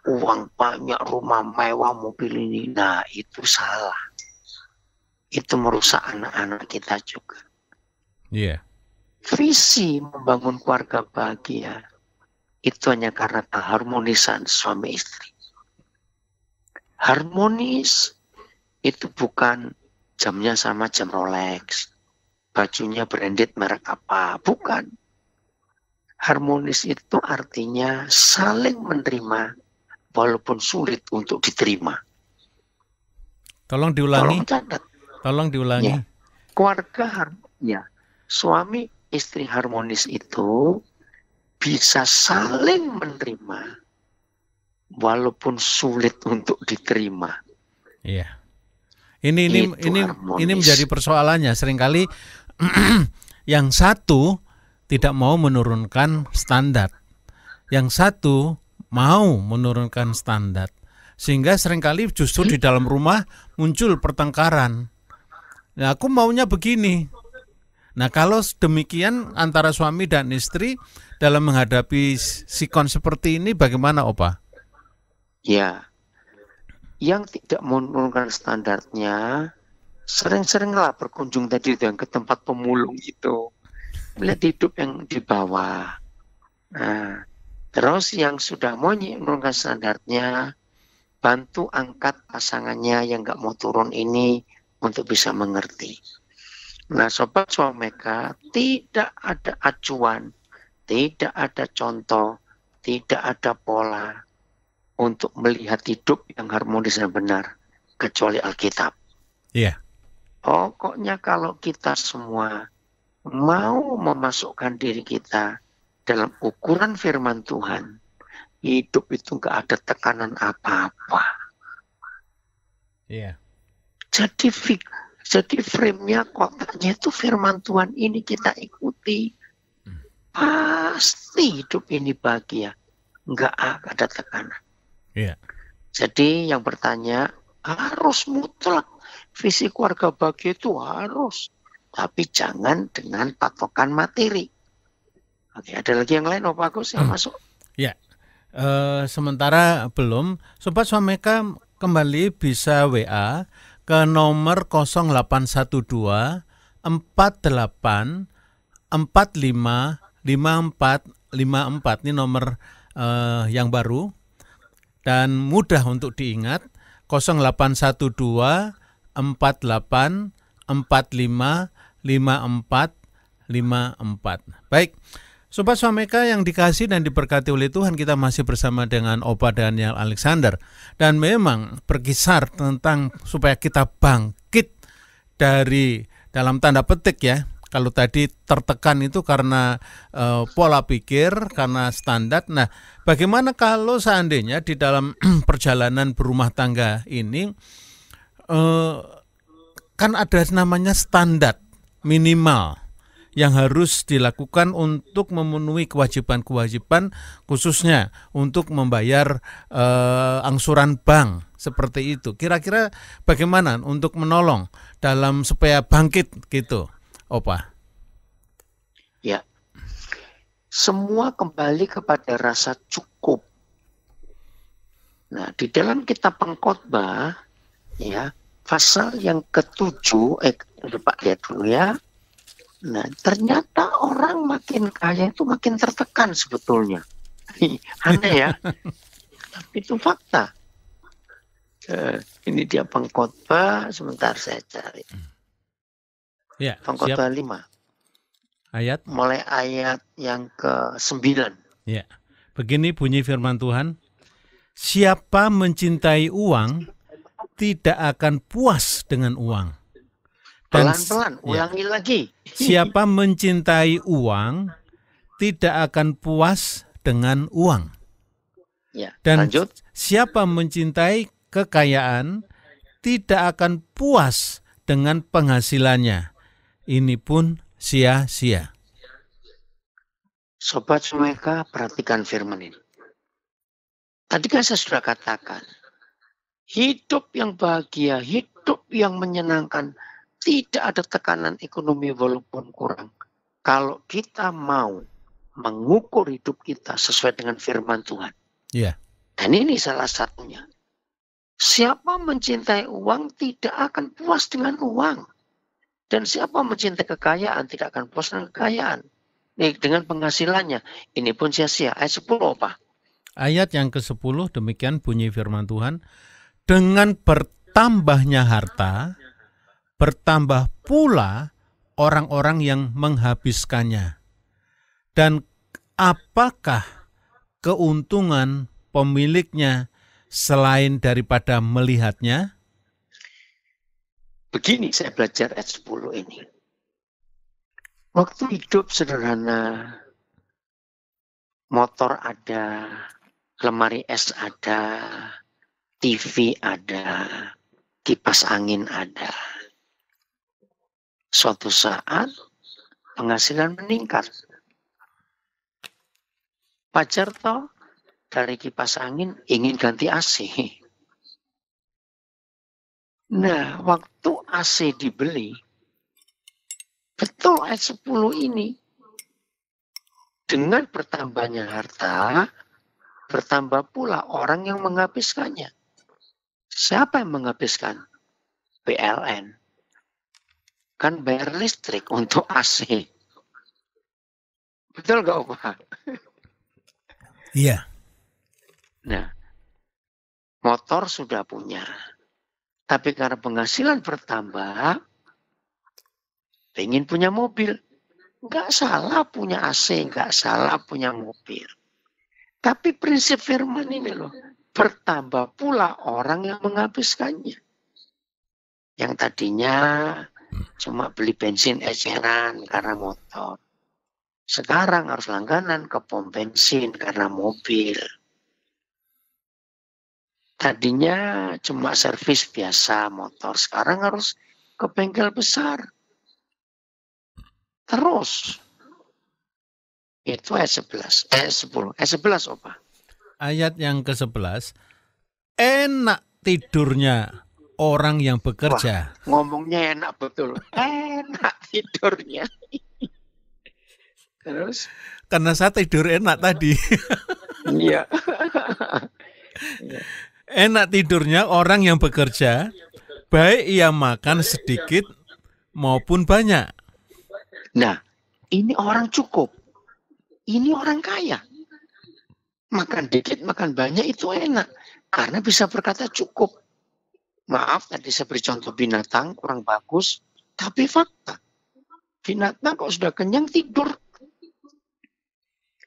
Uang banyak, rumah mewah, mobil ini. Nah, itu salah. Itu merusak anak-anak kita juga. Iya. Visi membangun keluarga bahagia itu hanya karena keharmonisan suami istri. Harmonis itu bukan jamnya sama jam Rolex, bajunya branded merek apa, bukan. Harmonis itu artinya saling menerima walaupun sulit untuk diterima. Tolong diulangi. Tolong diulangi. Ya. Keluarga harmonis. Suami istri harmonis itu bisa saling menerima walaupun sulit untuk diterima. Iya. Ini menjadi persoalannya. Seringkali yang satu tidak mau menurunkan standar. Yang satu mau menurunkan standar. Sehingga seringkali justru di dalam rumah muncul pertengkaran. Nah, aku maunya begini. Nah, kalau demikian antara suami dan istri dalam menghadapi sikon seperti ini bagaimana, Opa? Ya, yang tidak menurunkan standarnya sering-seringlah berkunjung tadi yang ke tempat pemulung itu, melihat hidup yang di bawah. Nah, terus yang sudah mau menurunkan standarnya, bantu angkat pasangannya yang nggak mau turun ini untuk bisa mengerti. Nah, Sobat Omega, tidak ada acuan, tidak ada contoh, tidak ada pola untuk melihat hidup yang harmonis dan benar, kecuali Alkitab. Iya. Pokoknya kalau kita semua mau memasukkan diri kita dalam ukuran firman Tuhan, hidup itu nggak ada tekanan apa-apa. Iya. Jadi frame-nya, kotaknya itu firman Tuhan ini kita ikuti. pasti hidup ini bahagia. Enggak ada tekanan. Iya. Jadi yang bertanya, harus mutlak. Visi keluarga bahagia itu harus. Tapi jangan dengan patokan materi. Oke, ada lagi yang lain, Pak Agus yang masuk? Ya, sementara belum. Sobat Swameka kembali bisa WA ke nomor 0812 48 45 54 54. Ini nomor yang baru dan mudah untuk diingat. 0812 48 45 54 54. Baik. Sobat Swameka yang dikasih dan diberkati oleh Tuhan, kita masih bersama dengan Opa Daniel Alexander. Dan memang berkisar tentang supaya kita bangkit dari dalam tanda petik ya. Kalau tadi tertekan itu karena pola pikir, karena standar. Nah, bagaimana kalau seandainya di dalam perjalanan berumah tangga ini kan ada namanya standar minimal yang harus dilakukan untuk memenuhi kewajiban-kewajiban, khususnya untuk membayar angsuran bank seperti itu. Kira-kira bagaimana untuk menolong dalam supaya bangkit gitu, Opa? Ya, semua kembali kepada rasa cukup. Nah, di dalam kitab Pengkhotbah, ya, pasal yang ke-7, Pak lihat dulu ya. Nah, ternyata orang makin kaya itu makin tertekan sebetulnya. Aneh ya, tapi itu fakta. Ini dia Pengkhotbah, sebentar saya cari. Ya, Pengkhotbah 5. Ayat? Mulai ayat yang ke-9. Ya, begini bunyi firman Tuhan. Siapa mencintai uang, tidak akan puas dengan uang. Dan pelan-pelan, ulangi lagi. Siapa mencintai uang, tidak akan puas dengan uang. Ya, dan lanjut. Siapa mencintai kekayaan, tidak akan puas dengan penghasilannya. Ini pun sia-sia. Sobat Swameka, perhatikan firman ini. Tadi kan saya sudah katakan, hidup yang bahagia, hidup yang menyenangkan, tidak ada tekanan ekonomi walaupun kurang. Kalau kita mau mengukur hidup kita sesuai dengan firman Tuhan. Yeah. Dan ini salah satunya. Siapa mencintai uang tidak akan puas dengan uang. Dan siapa mencintai kekayaan tidak akan puas dengan kekayaan. Dengan penghasilannya. Ini pun sia-sia. Ayat 10 apa? Ayat yang ke-10 demikian bunyi firman Tuhan. Dengan bertambahnya harta, bertambah pula orang-orang yang menghabiskannya. Dan apakah keuntungan pemiliknya selain daripada melihatnya? Begini saya belajar ayat 10 ini. Waktu hidup sederhana, motor ada, lemari es ada, TV ada, kipas angin ada. Suatu saat penghasilan meningkat. Pak Jarto dari kipas angin ingin ganti AC. Nah, waktu AC dibeli, betul ayat 10 ini. Dengan bertambahnya harta, bertambah pula orang yang menghabiskannya. Siapa yang menghabiskan? PLN. Kan bayar listrik untuk AC. Betul gak, Pak? Iya. Nah, motor sudah punya. Tapi karena penghasilan bertambah, pengen punya mobil. Nggak salah punya AC, nggak salah punya mobil. Tapi prinsip firman ini loh, bertambah pula orang yang menghabiskannya. Yang tadinya cuma beli bensin eceran karena motor. Sekarang harus langganan ke pom bensin karena mobil. Tadinya cuma servis biasa motor, sekarang harus ke bengkel besar. Terus Itu ayat 11, ayat 10. Ayat 11 apa? Ayat yang ke-11, enak tidurnya orang yang Wah, bekerja. ngomongnya enak betul. Enak tidurnya. Terus? Karena saya tidur enak tadi. Iya. Enak tidurnya orang yang bekerja, baik ia makan sedikit maupun banyak. Nah, ini orang cukup. Ini orang kaya. Makan dikit, makan banyak itu enak. Karena bisa berkata cukup. Maaf, tadi saya beri contoh binatang, kurang bagus. Tapi fakta. Binatang kok sudah kenyang tidur.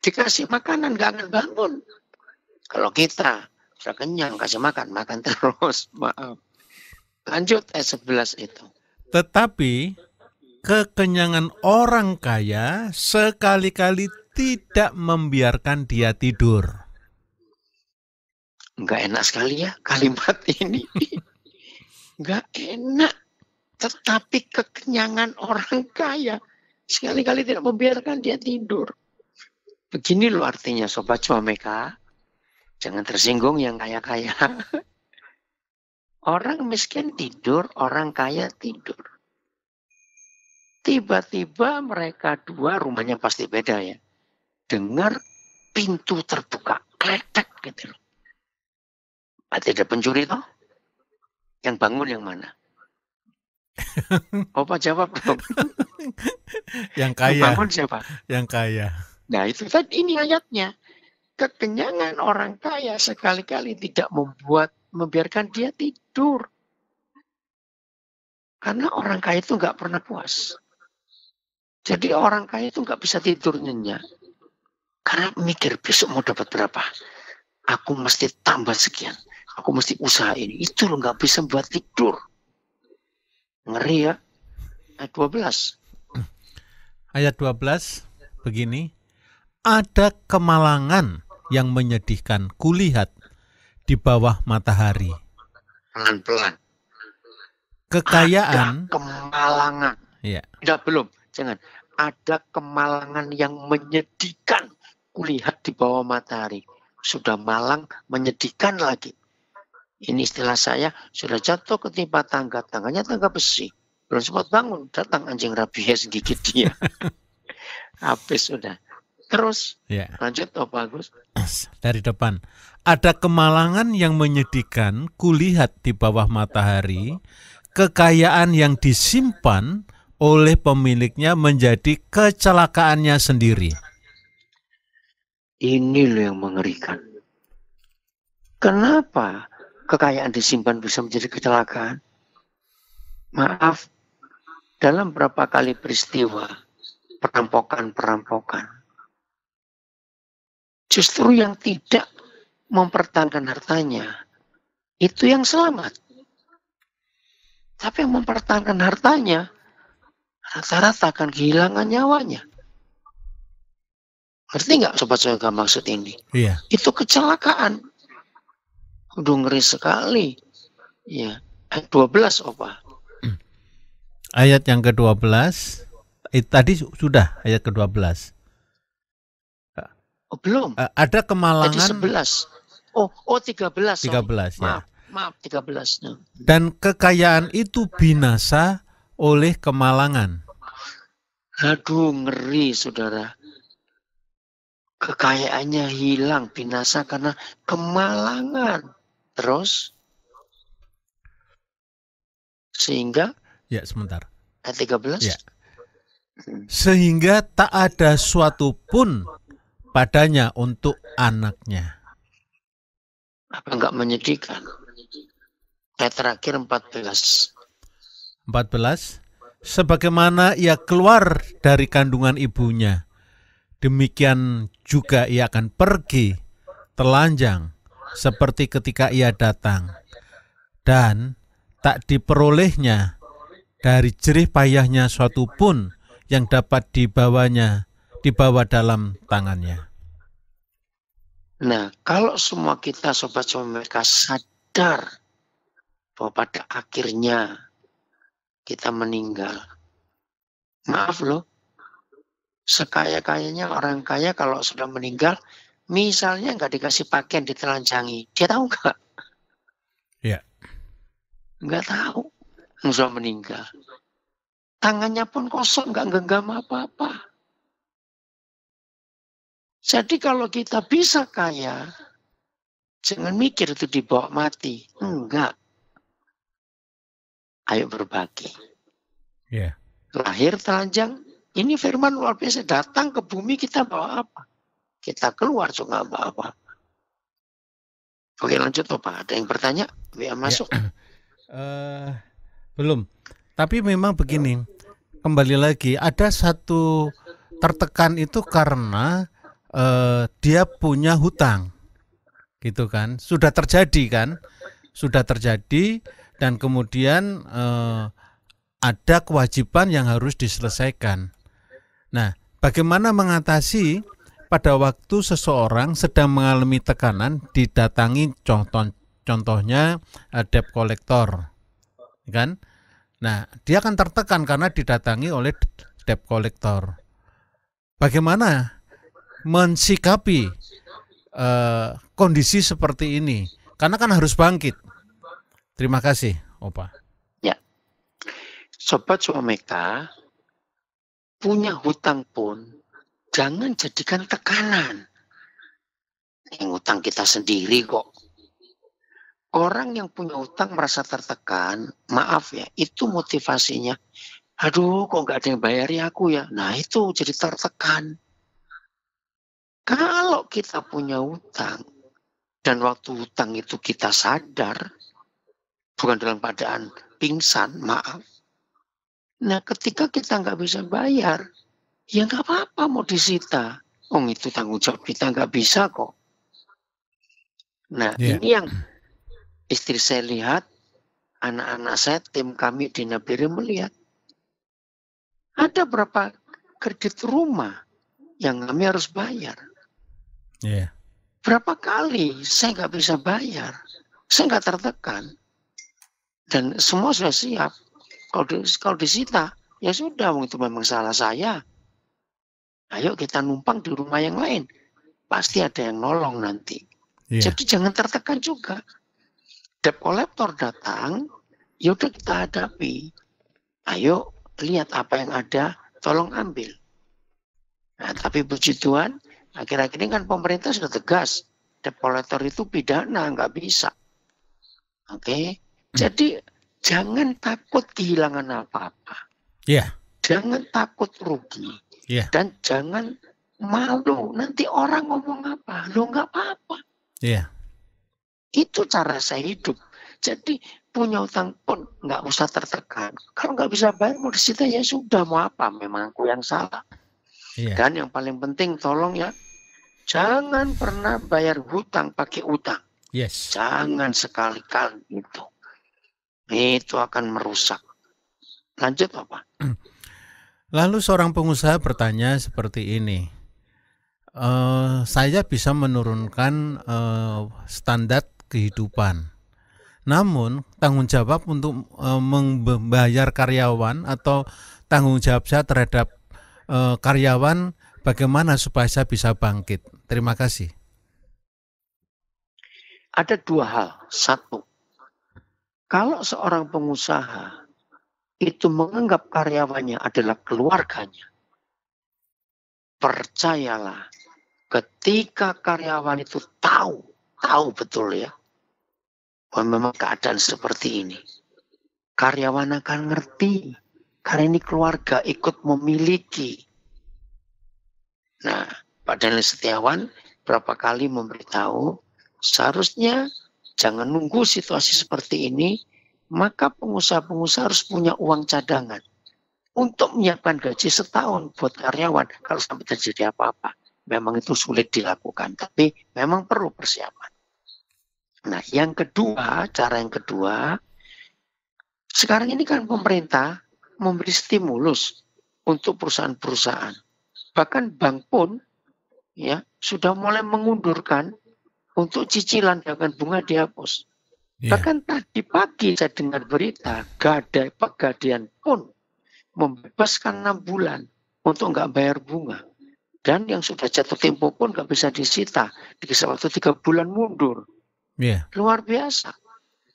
Dikasih makanan, gak akan bangun. Kalau kita sudah kenyang, kasih makan, makan terus. Maaf. Lanjut ayat 11 itu. Tetapi kekenyangan orang kaya sekali-kali tidak membiarkan dia tidur. Enggak enak sekali ya kalimat ini. Enggak enak. Tetapi kekenyangan orang kaya sekali-kali tidak membiarkan dia tidur. Begini loh artinya Sobat Cuameka. Jangan tersinggung yang kaya-kaya. Orang miskin tidur, orang kaya tidur. Tiba-tiba mereka dua, rumahnya pasti beda ya. Dengar pintu terbuka, kletek gitu loh. Tidak pencuri toh? Yang bangun yang mana? Opa jawab dong. Yang kaya. Bangun siapa? Yang kaya. Nah itu tadi ini ayatnya. Kekenyangan orang kaya sekali-kali tidak membiarkan dia tidur. Karena orang kaya itu nggak pernah puas. Jadi orang kaya itu nggak bisa tidur nyenyak. Karena mikir besok mau dapat berapa. Aku mesti tambah sekian. Aku mesti usaha ini. Itu loh nggak bisa buat tidur. Ngeri ya. Ayat 12. Ayat 12 begini. Ada kemalangan yang menyedihkan kulihat di bawah matahari. Pelan-pelan. Kekayaan. Ada kemalangan. Ya. Tidak, belum. Jangan. Ada kemalangan yang menyedihkan kulihat di bawah matahari. Sudah malang, menyedihkan lagi. Ini istilah saya, sudah jatuh ketimpa tangga. Tangganya tangga besi. Belum sempat bangun, datang anjing rabies gigit dia. Habis sudah. Terus, Ya. lanjut Pak Agus. Dari depan. Ada kemalangan yang menyedihkan kulihat di bawah matahari. Kekayaan yang disimpan oleh pemiliknya menjadi kecelakaannya sendiri. Ini loh yang mengerikan. Kenapa kekayaan disimpan bisa menjadi kecelakaan? Maaf, dalam berapa kali peristiwa perampokan, justru yang tidak mempertahankan hartanya, itu yang selamat. Tapi yang mempertahankan hartanya, rata-rata akan kehilangan nyawanya. Ngerti nggak Sobat Cuameka maksud ini? Iya. Itu kecelakaan. Udah ngeri sekali. Ya. Ayat 12 Opa. Ayat yang ke-12. Tadi sudah ayat ke-12. Oh, belum. Ada kemalangan. Tadi 11. Oh 13. 13 ya. Maaf 13. Dan kekayaan itu binasa oleh kemalangan. Aduh ngeri saudara. Kekayaannya hilang, binasa karena kemalangan. Terus sehingga Ya, sebentar. ayat 13. Ya. Sehingga tak ada suatu pun padanya untuk anaknya. Apa enggak menyedihkan? Ayat terakhir 14. 14. Sebagaimana ia keluar dari kandungan ibunya, demikian juga ia akan pergi telanjang seperti ketika ia datang, dan tak diperolehnya dari jerih payahnya suatu pun yang dapat dibawa dalam tangannya. Nah, kalau semua kita Sobat Cuameka sadar bahwa pada akhirnya kita meninggal. Maaf loh, Sekaya-kayanya orang kaya kalau sudah meninggal, misalnya nggak dikasih pakaian ditelanjangi, dia tahu nggak? Iya. Nggak tahu, sudah meninggal. Tangannya pun kosong, nggak genggam apa-apa. Jadi kalau kita bisa kaya, jangan mikir itu dibawa mati. Enggak. Ayo berbagi. Iya. Lahir telanjang, ini firman luar biasa. Datang ke bumi kita bawa apa? Kita keluar juga nggak bawa apa. Oke, lanjut Pak. Ada yang bertanya? WA masuk. Belum. Tapi memang begini, kembali lagi, ada satu tertekan itu karena dia punya hutang, gitu kan? Sudah terjadi kan? Sudah terjadi dan kemudian ada kewajiban yang harus diselesaikan. Nah, bagaimana mengatasi pada waktu seseorang sedang mengalami tekanan didatangi contohnya debt collector, kan? Nah, dia akan tertekan karena didatangi oleh debt collector. Bagaimana mensikapi kondisi seperti ini? Karena kan harus bangkit. Terima kasih, Opa. Ya, Sobat Suameka, punya hutang pun jangan jadikan tekanan. Yang hutang kita sendiri kok. Orang yang punya hutang merasa tertekan, maaf ya, itu motivasinya. Aduh, kok nggak ada yang bayari aku ya? Nah, itu jadi tertekan. Kalau kita punya hutang, dan waktu hutang itu kita sadar, bukan dalam keadaan pingsan, maaf. Nah, ketika kita nggak bisa bayar, ya nggak apa-apa mau disita. Itu tanggung jawab kita, nggak bisa kok. Nah, ini yang istri saya lihat, anak-anak saya, tim kami di Nabire melihat. Ada berapa kredit rumah yang kami harus bayar. Berapa kali saya nggak bisa bayar, saya nggak tertekan. Dan semua sudah siap. Kalau disita, ya sudah, itu memang salah saya. Ayo kita numpang di rumah yang lain. Pasti ada yang nolong nanti. Jadi jangan tertekan juga. Debt collector datang, ya udah kita hadapi. Ayo lihat apa yang ada, tolong ambil. Nah, tapi puji Tuhan, akhir-akhir ini kan pemerintah sudah tegas. Debt collector itu pidana, nggak bisa. Oke? Jadi jangan takut kehilangan apa-apa. Jangan takut rugi. Dan jangan malu. Nanti orang ngomong apa? Lo nggak apa-apa. Itu cara saya hidup. Jadi punya utang pun nggak usah tertekan. Kalau nggak bisa bayar mau disita ya sudah, mau apa? Memang aku yang salah. Dan yang paling penting tolong ya, jangan pernah bayar hutang pakai utang. Jangan sekali-kali itu. Itu akan merusak. Lanjut Bapak. Lalu seorang pengusaha bertanya seperti ini. Saya bisa menurunkan standar kehidupan. Namun tanggung jawab untuk membayar karyawan atau tanggung jawab saya terhadap karyawan, bagaimana supaya saya bisa bangkit? Terima kasih. Ada dua hal. Satu, kalau seorang pengusaha itu menganggap karyawannya adalah keluarganya, percayalah, ketika karyawan itu tahu betul ya, bahwa memang keadaan seperti ini, karyawan akan ngerti, karena ini keluarga ikut memiliki. Nah, Pak Daniel Setiawan berapa kali memberitahu, seharusnya jangan nunggu situasi seperti ini, maka pengusaha-pengusaha harus punya uang cadangan untuk menyiapkan gaji setahun buat karyawan kalau sampai terjadi apa-apa. Memang itu sulit dilakukan, tapi memang perlu persiapan. Nah, yang kedua, cara yang kedua, sekarang ini kan pemerintah memberi stimulus untuk perusahaan-perusahaan. Bahkan bank pun ya sudah mulai mengundurkan untuk cicilan dengan bunga dihapus. Bahkan tadi pagi saya dengar berita, Pegadaian pun membebaskan 6 bulan untuk nggak bayar bunga. Dan yang sudah jatuh tempo pun nggak bisa disita. Dikasih waktu 3 bulan mundur. Iya. Luar biasa.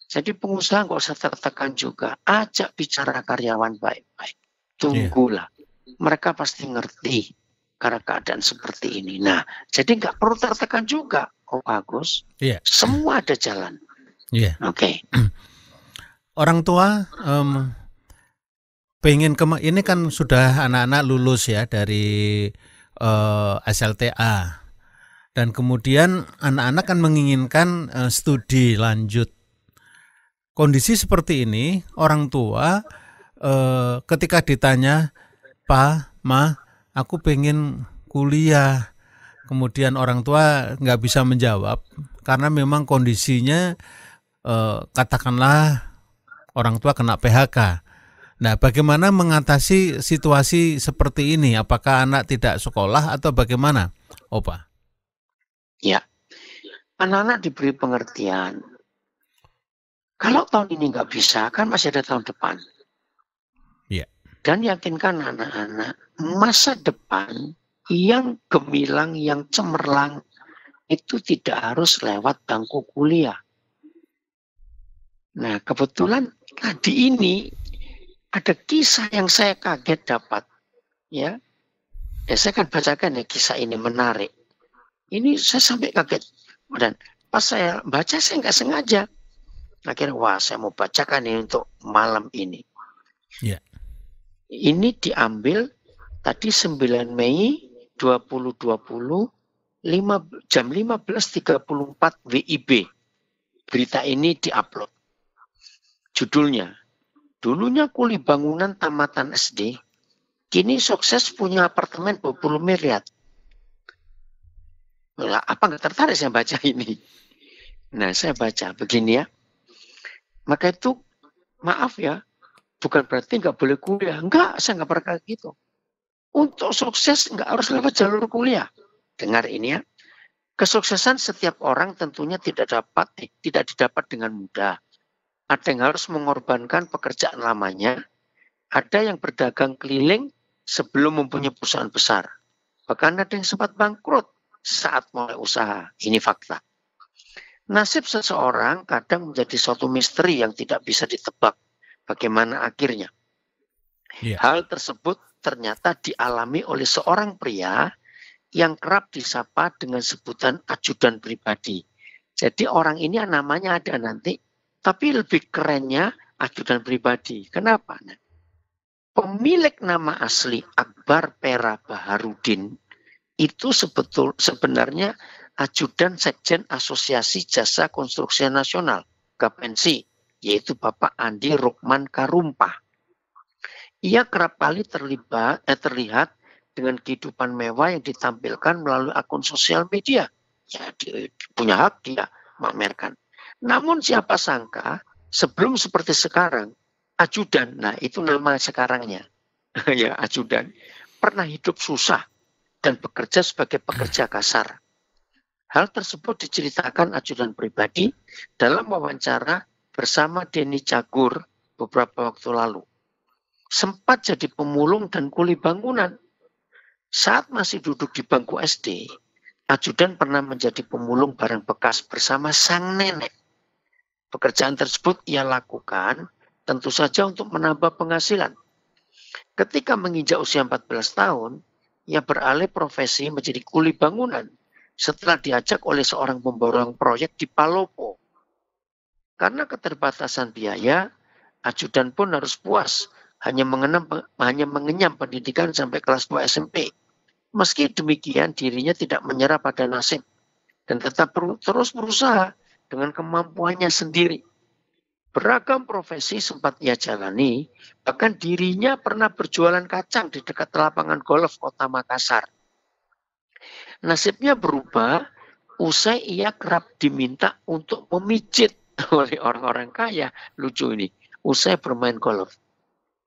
Jadi pengusaha nggak usah tertekan juga. Ajak bicara karyawan baik-baik. Tunggulah. Mereka pasti ngerti karena keadaan seperti ini. Nah, jadi nggak perlu tertekan juga. Oh bagus. Iya. Semua ada jalan. Iya. Oke. Orang tua pengen ini kan sudah anak-anak lulus ya dari SLTA, dan kemudian anak-anak kan menginginkan studi lanjut. Kondisi seperti ini, orang tua ketika ditanya, "Pa, Ma, aku pengen kuliah," kemudian orang tua nggak bisa menjawab karena memang kondisinya katakanlah orang tua kena PHK. Nah, bagaimana mengatasi situasi seperti ini? Apakah anak tidak sekolah atau bagaimana, Opa? Ya, anak-anak diberi pengertian. Kalau tahun ini nggak bisa, kan masih ada tahun depan. Ya. Dan yakinkan anak-anak, masa depan yang gemilang, yang cemerlang, itu tidak harus lewat bangku kuliah. Nah, kebetulan tadi ini ada kisah yang saya kaget dapat, ya. Saya akan bacakan ya kisah ini, menarik. Ini saya sampai kaget, dan pas saya baca saya nggak sengaja. Akhirnya wah, saya mau bacakan ini untuk malam ini. Ya. Ini diambil tadi 9 Mei 2020 jam 15.34 WIB. Berita ini diupload. Judulnya, dulunya kuli bangunan tamatan SD, kini sukses punya apartemen 20 miliar. Nah, apa nggak tertarik saya baca ini? Nah, saya baca begini ya. Maka itu, maaf ya, bukan berarti nggak boleh kuliah. Enggak, saya nggak pernah gitu. Untuk sukses nggak harus lewat jalur kuliah. Dengar ini ya. Kesuksesan setiap orang tentunya tidak didapat dengan mudah. Ada yang harus mengorbankan pekerjaan lamanya. Ada yang berdagang keliling sebelum mempunyai perusahaan besar. Bahkan ada yang sempat bangkrut saat mulai usaha. Ini fakta. Nasib seseorang kadang menjadi suatu misteri yang tidak bisa ditebak. Bagaimana akhirnya? Ya. Hal tersebut ternyata dialami oleh seorang pria yang kerap disapa dengan sebutan ajudan pribadi. Jadi orang ini namanya ada nanti, tapi lebih kerennya ajudan pribadi. Kenapa? Pemilik nama asli Akbar Pera Baharudin itu sebenarnya ajudan Sekjen Asosiasi Jasa Konstruksi Nasional, Gapensi, yaitu Bapak Andi Rukman Karumpah. Ia kerap kali terlihat dengan kehidupan mewah yang ditampilkan melalui akun sosial media. Ya, dia punya hak dia memamerkan. Namun siapa sangka sebelum seperti sekarang, ajudan, nah itu nama sekarangnya, ya ajudan, pernah hidup susah dan bekerja sebagai pekerja kasar. Hal tersebut diceritakan ajudan pribadi dalam wawancara bersama Denny Cagur beberapa waktu lalu. Sempat jadi pemulung dan kuli bangunan. Saat masih duduk di bangku SD, ajudan pernah menjadi pemulung barang bekas bersama sang nenek. Pekerjaan tersebut ia lakukan tentu saja untuk menambah penghasilan. Ketika menginjak usia 14 tahun, ia beralih profesi menjadi kuli bangunan setelah diajak oleh seorang pemborong proyek di Palopo. Karena keterbatasan biaya, ajudan pun harus puas hanya mengenyam pendidikan sampai kelas 2 SMP. Meski demikian, dirinya tidak menyerah pada nasib dan tetap terus berusaha dengan kemampuannya sendiri. Beragam profesi sempat ia jalani, bahkan dirinya pernah berjualan kacang di dekat lapangan golf kota Makassar. Nasibnya berubah, usai ia kerap diminta untuk memijit oleh orang-orang kaya. Lucu ini, usai bermain golf.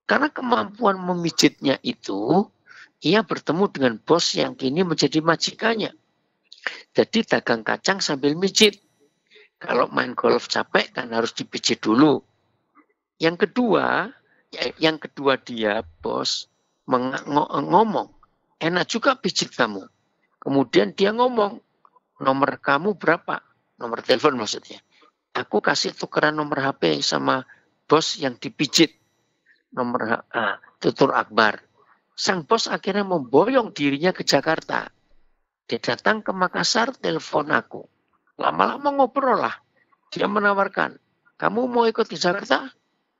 Karena kemampuan memijitnya itu, ia bertemu dengan bos yang kini menjadi majikannya. Jadi dagang kacang sambil mijit. Kalau main golf capek kan harus dipijit dulu. Yang kedua dia, bos, ngomong, enak juga pijit kamu. Kemudian dia ngomong, nomor kamu berapa? Nomor telepon maksudnya. Aku kasih tukeran nomor HP sama bos yang dipijit. Tutur Akbar. Sang bos akhirnya memboyong dirinya ke Jakarta. Dia datang ke Makassar, telepon aku. Lama-lama ngobrol lah. Dia menawarkan, kamu mau ikut ke Jakarta?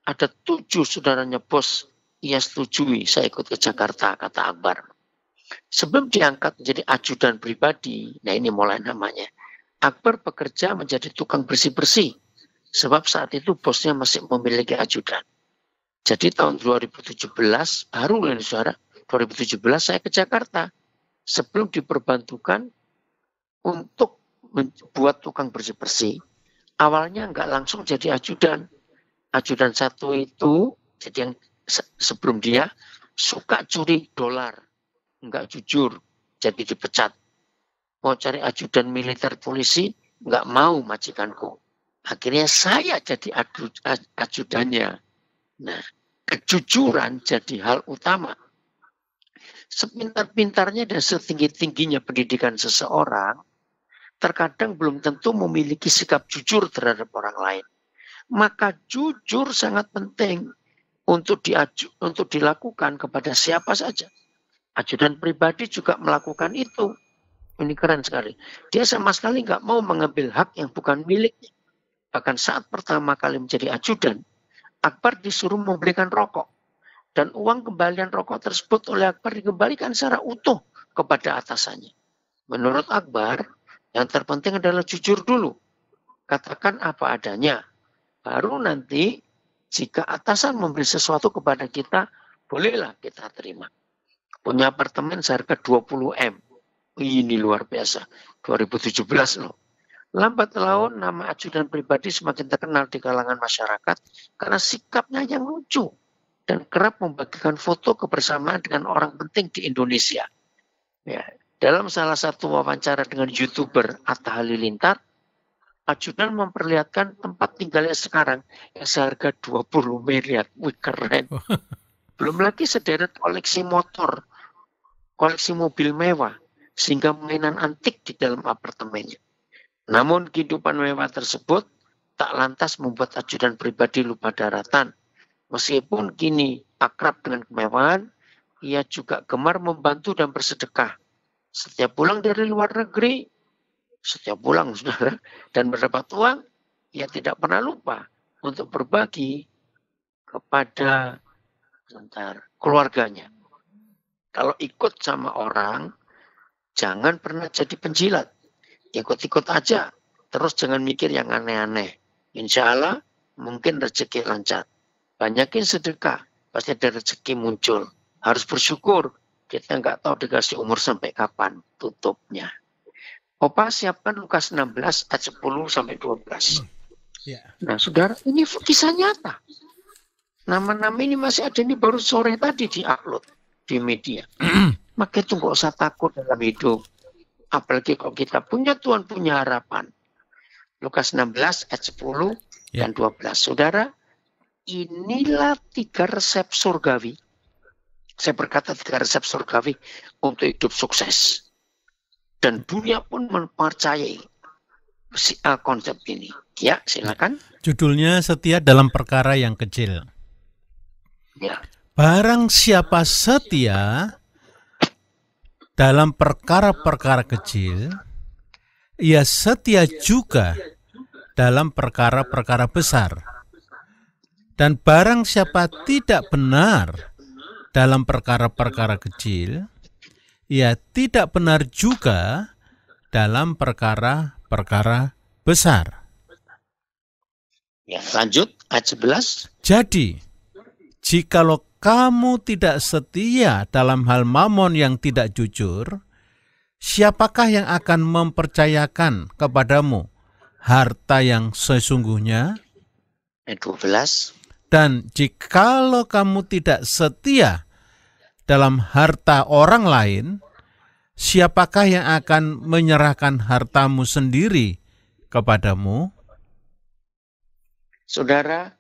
Ada 7 saudaranya bos. Ia setujui saya ikut ke Jakarta, kata Akbar. Sebelum diangkat menjadi ajudan pribadi, nah ini mulai namanya, Akbar bekerja menjadi tukang bersih-bersih. Sebab saat itu bosnya masih memiliki ajudan. Jadi tahun 2017, baru ini saudara, 2017 saya ke Jakarta. Sebelum diperbantukan untuk membuat tukang bersih-bersih, awalnya nggak langsung jadi ajudan. Ajudan satu itu, jadi yang sebelum dia suka curi dolar, nggak jujur, jadi dipecat. Mau cari ajudan militer polisi, nggak mau majikanku. Akhirnya saya jadi ajudannya. Nah, kejujuran jadi hal utama. Sepintar-pintarnya dan setinggi-tingginya pendidikan seseorang, terkadang belum tentu memiliki sikap jujur terhadap orang lain. Maka jujur sangat penting untuk dilakukan kepada siapa saja. Ajudan pribadi juga melakukan itu. Ini keren sekali. Dia sama sekali nggak mau mengambil hak yang bukan miliknya. Bahkan saat pertama kali menjadi ajudan, Akbar disuruh membelikan rokok. Dan uang kembalian rokok tersebut oleh Akbar dikembalikan secara utuh kepada atasannya. Menurut Akbar, yang terpenting adalah jujur dulu. Katakan apa adanya. Baru nanti jika atasan memberi sesuatu kepada kita, bolehlah kita terima. Punya apartemen seharga 20 M. Ini luar biasa. 2017 loh. Lambat laun nama ajudan pribadi semakin terkenal di kalangan masyarakat karena sikapnya yang lucu dan kerap membagikan foto kebersamaan dengan orang penting di Indonesia. Ya, dalam salah satu wawancara dengan YouTuber Atta Halilintar, ajudan memperlihatkan tempat tinggalnya sekarang yang seharga 20 miliar. Wih, keren. Belum lagi sederet koleksi motor, koleksi mobil mewah, sehingga mainan antik di dalam apartemennya. Namun kehidupan mewah tersebut tak lantas membuat ajudan pribadi lupa daratan. Meskipun kini akrab dengan kemewahan, ia juga gemar membantu dan bersedekah. Setiap pulang dari luar negeri, saudara, dan mendapat uang, ia tidak pernah lupa untuk berbagi kepada keluarganya. Kalau ikut sama orang, jangan pernah jadi penjilat. Ikut-ikut aja, terus jangan mikir yang aneh-aneh. Insya Allah mungkin rezeki lancar. Banyakin sedekah, pasti ada rezeki muncul. Harus bersyukur, kita nggak tahu dikasih umur sampai kapan tutupnya. Opa siapkan Lukas 16 ayat 10 sampai 12. Nah, saudara, ini kisah nyata. Nama-nama ini masih ada, ini baru sore tadi di-upload di media. Maka itu nggak usah takut dalam hidup. Apalagi kalau kita punya Tuhan, punya harapan. Lukas 16 ayat 10 dan 12. Saudara, inilah 3 resep surgawi. Saya berkata 3 resep surgawi untuk hidup sukses. Dan dunia pun mempercayai konsep ini. Ya, silakan. Judulnya setia dalam perkara yang kecil. Ya. Barang siapa setia dalam perkara-perkara kecil, ia setia juga dalam perkara-perkara besar. Dan barang siapa tidak benar dalam perkara-perkara kecil, ia tidak benar juga dalam perkara-perkara besar. Ya, lanjut ayat 11. Jadi, jikalau kamu tidak setia dalam hal mamon yang tidak jujur, siapakah yang akan mempercayakan kepadamu harta yang sesungguhnya? Ayat 12. Dan jikalau kamu tidak setia dalam harta orang lain, siapakah yang akan menyerahkan hartamu sendiri kepadamu? Saudara,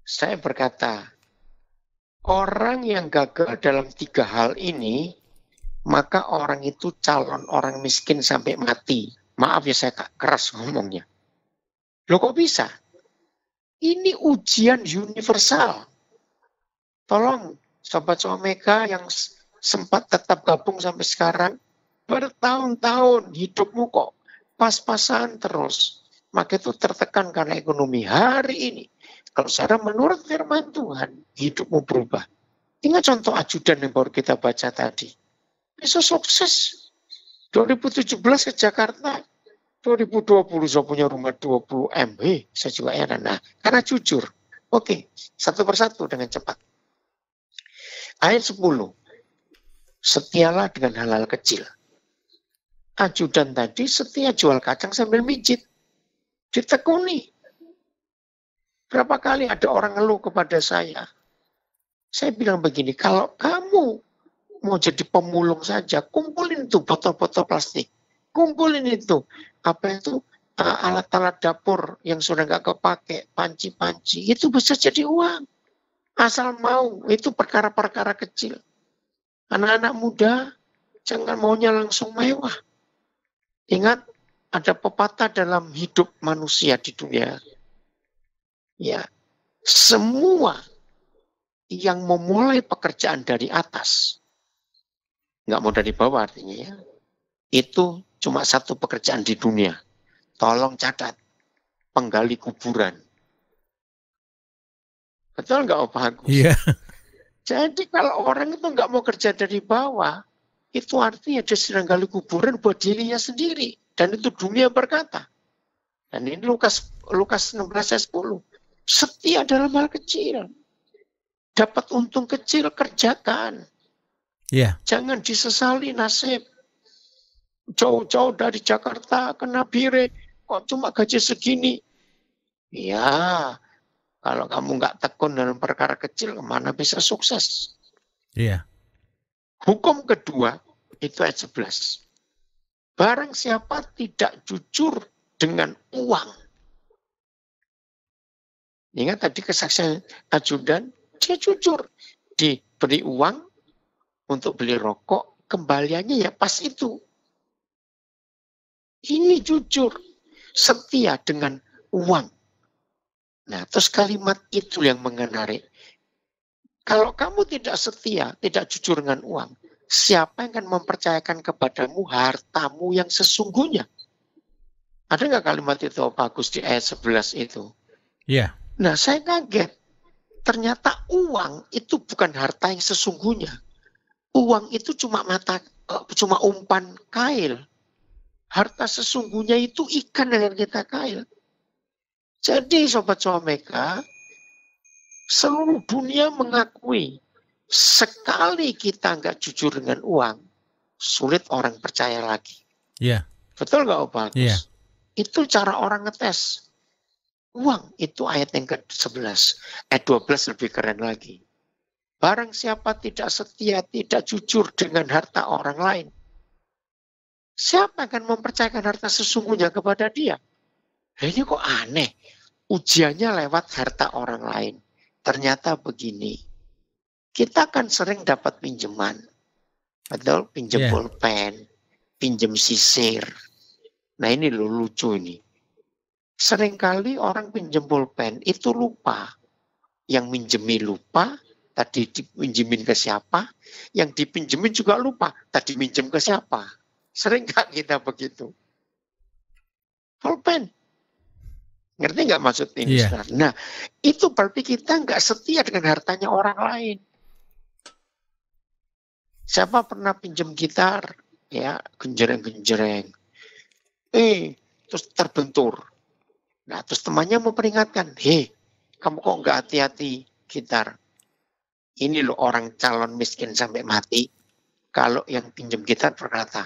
saya berkata, Orang yang gagal dalam 3 hal ini, maka orang itu calon orang miskin sampai mati. Maaf ya saya keras ngomongnya. Loh kok bisa? Ini ujian universal. Tolong Sobat Omega yang sempat tetap gabung sampai sekarang, bertahun-tahun hidupmu kok pas-pasan terus. Maka itu tertekan karena ekonomi. Hari ini, kalau secara menurut firman Tuhan, hidupmu berubah. Ingat contoh ajudan yang baru kita baca tadi. Bisa sukses. 2017 ke Jakarta, 2020 saya punya rumah 20 M. Saya juga heran. Nah, karena jujur. Oke, satu persatu dengan cepat. Ayat 10. Setialah dengan hal-hal kecil. Ajudan tadi setia jual kacang sambil mijit. Ditekuni. Berapa kali ada orang ngeluh kepada saya. Saya bilang begini, kalau kamu mau jadi pemulung saja, kumpulin tuh botol-botol plastik. Kumpulin itu. Apa itu? Alat-alat dapur yang sudah nggak kepake, panci-panci. Itu bisa jadi uang. Asal mau, itu perkara-perkara kecil. Anak-anak muda, jangan maunya langsung mewah. Ingat, ada pepatah dalam hidup manusia di dunia. Ya, semua yang memulai pekerjaan dari atas, nggak mau dari bawah artinya ya, itu cuma satu pekerjaan di dunia. Tolong catat, penggali kuburan. Betul nggak Pak Agus? Iya. Jadi kalau orang itu nggak mau kerja dari bawah, itu artinya dia sedang gali kuburan buat dirinya sendiri. Dan itu dunia berkata. Dan ini Lukas 16 ayat 10. Setia dalam hal kecil. Dapat untung kecil, kerjakan. Iya. Jangan disesali nasib. Jauh-jauh dari Jakarta ke Nabire, kok cuma gaji segini? Ya, kalau kamu nggak tekun dalam perkara kecil, kemana bisa sukses? Iya. Hukum kedua, itu ayat 11. Barang siapa tidak jujur dengan uang. Ingat tadi kesaksian ajudan, dia jujur. Diberi uang untuk beli rokok, kembaliannya ya pas itu. Ini jujur, setia dengan uang. Nah, terus kalimat itu yang menarik. Kalau kamu tidak setia, tidak jujur dengan uang, siapa yang akan mempercayakan kepadamu hartamu yang sesungguhnya? Ada nggak kalimat itu bagus di ayat 11 itu? Iya. Nah, saya kaget. Ternyata uang itu bukan harta yang sesungguhnya. Uang itu cuma umpan kail. Harta sesungguhnya itu ikan yang kita kail. Jadi Sobat Omega, seluruh dunia mengakui sekali kita nggak jujur dengan uang, sulit orang percaya lagi. Iya. Betul nggak Pak Agus? Iya. Itu cara orang ngetes. Uang itu ayat yang ke-11. Ayat 12 lebih keren lagi. Barang siapa tidak setia, tidak jujur dengan harta orang lain, siapa akan mempercayakan harta sesungguhnya kepada dia? Ini kok aneh. Ujiannya lewat harta orang lain. Ternyata begini. Kita kan sering dapat pinjaman. Betul? Pinjam pulpen, pinjam sisir. Nah ini loh lucu ini. Seringkali orang pinjam pulpen itu lupa. Yang minjemi lupa, tadi dipinjemin ke siapa. Yang dipinjemin juga lupa, tadi minjem ke siapa. Sering gak kita begitu? Pulpen. Ngerti nggak maksud ini? Iya. Nah, itu berarti kita nggak setia dengan hartanya orang lain. Siapa pernah pinjam gitar? Ya, genjreng-genjreng. Terus terbentur. Nah, terus temannya mau peringatkan. Hei, kamu kok nggak hati-hati gitar? Ini loh orang calon miskin sampai mati. Kalau yang pinjam gitar berkata,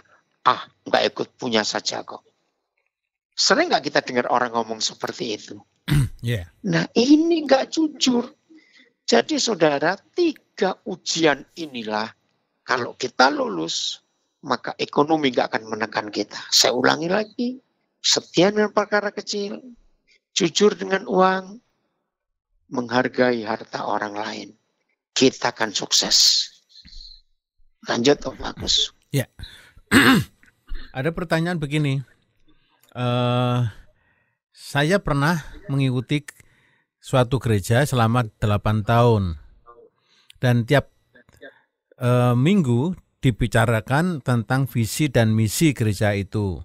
nggak ikut punya saja kok. Sering nggak kita dengar orang ngomong seperti itu? Yeah. Nah ini nggak jujur. Jadi saudara, 3 ujian inilah kalau kita lulus, maka ekonomi nggak akan menekan kita. Saya ulangi lagi, setia dengan perkara kecil, jujur dengan uang, menghargai harta orang lain. kita akan sukses. Lanjut Om Agus. Ya. Ada pertanyaan begini. Saya pernah mengikuti suatu gereja selama 8 tahun. Dan tiap minggu dibicarakan tentang visi dan misi gereja itu.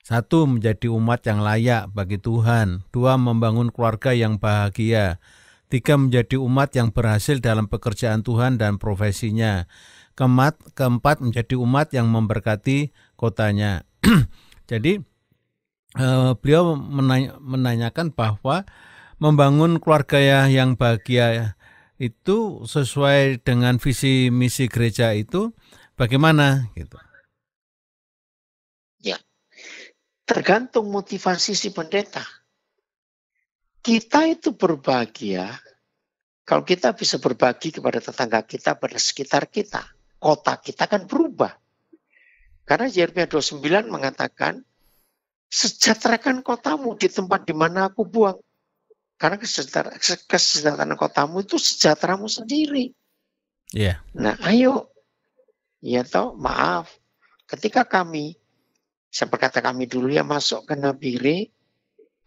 1, menjadi umat yang layak bagi Tuhan. 2, membangun keluarga yang bahagia. 3, menjadi umat yang berhasil dalam pekerjaan Tuhan dan profesinya. Keempat, menjadi umat yang memberkati kotanya. Jadi beliau menanyakan bahwa membangun keluarga yang bahagia itu sesuai dengan visi misi gereja itu bagaimana gitu. Ya, tergantung motivasi si pendeta. Kita itu berbahagia kalau kita bisa berbagi kepada tetangga kita, pada sekitar kita. Kota kita kan berubah. Karena Yeremia 29 mengatakan, sejahterakan kotamu di tempat di mana aku buang. Karena kesejahteraan kotamu itu sejahteramu sendiri. Iya. Nah, ayo. Ya toh, maaf. Ketika kami, saya berkata kami dulu ya masuk ke Nabire,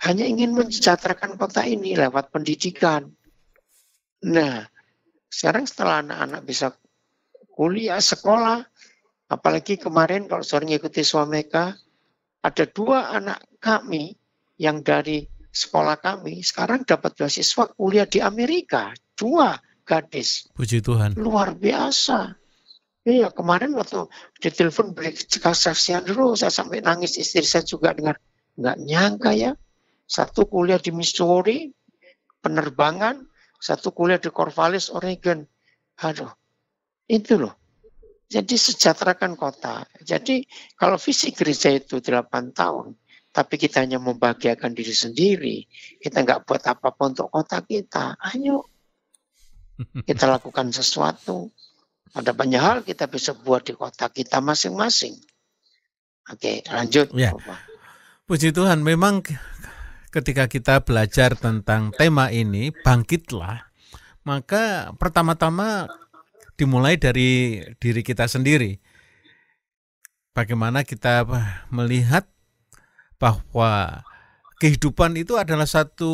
hanya ingin mensejahterakan kota ini lewat pendidikan. Nah, sekarang setelah anak-anak bisa kuliah, sekolah, apalagi kemarin kalau sering ikuti Swameka, ada 2 anak kami yang dari sekolah kami sekarang dapat beasiswa kuliah di Amerika. 2 gadis. Puji Tuhan. Luar biasa. Iya, kemarin waktu ditelepon beli kesaksian dulu, saya sampai nangis, istri saya juga dengar. Nggak nyangka ya, 1 kuliah di Missouri, penerbangan, 1 kuliah di Corvallis, Oregon. Aduh, itu loh. Jadi sejahterakan kota. Jadi kalau visi gereja itu 8 tahun, tapi kita hanya membahagiakan diri sendiri, kita nggak buat apa-apa untuk kota kita, ayo kita lakukan sesuatu. Ada banyak hal kita bisa buat di kota kita masing-masing. Oke, lanjut. Ya. Puji Tuhan, memang ketika kita belajar tentang tema ini, bangkitlah, maka pertama-tama dimulai dari diri kita sendiri. Bagaimana kita melihat bahwa kehidupan itu adalah satu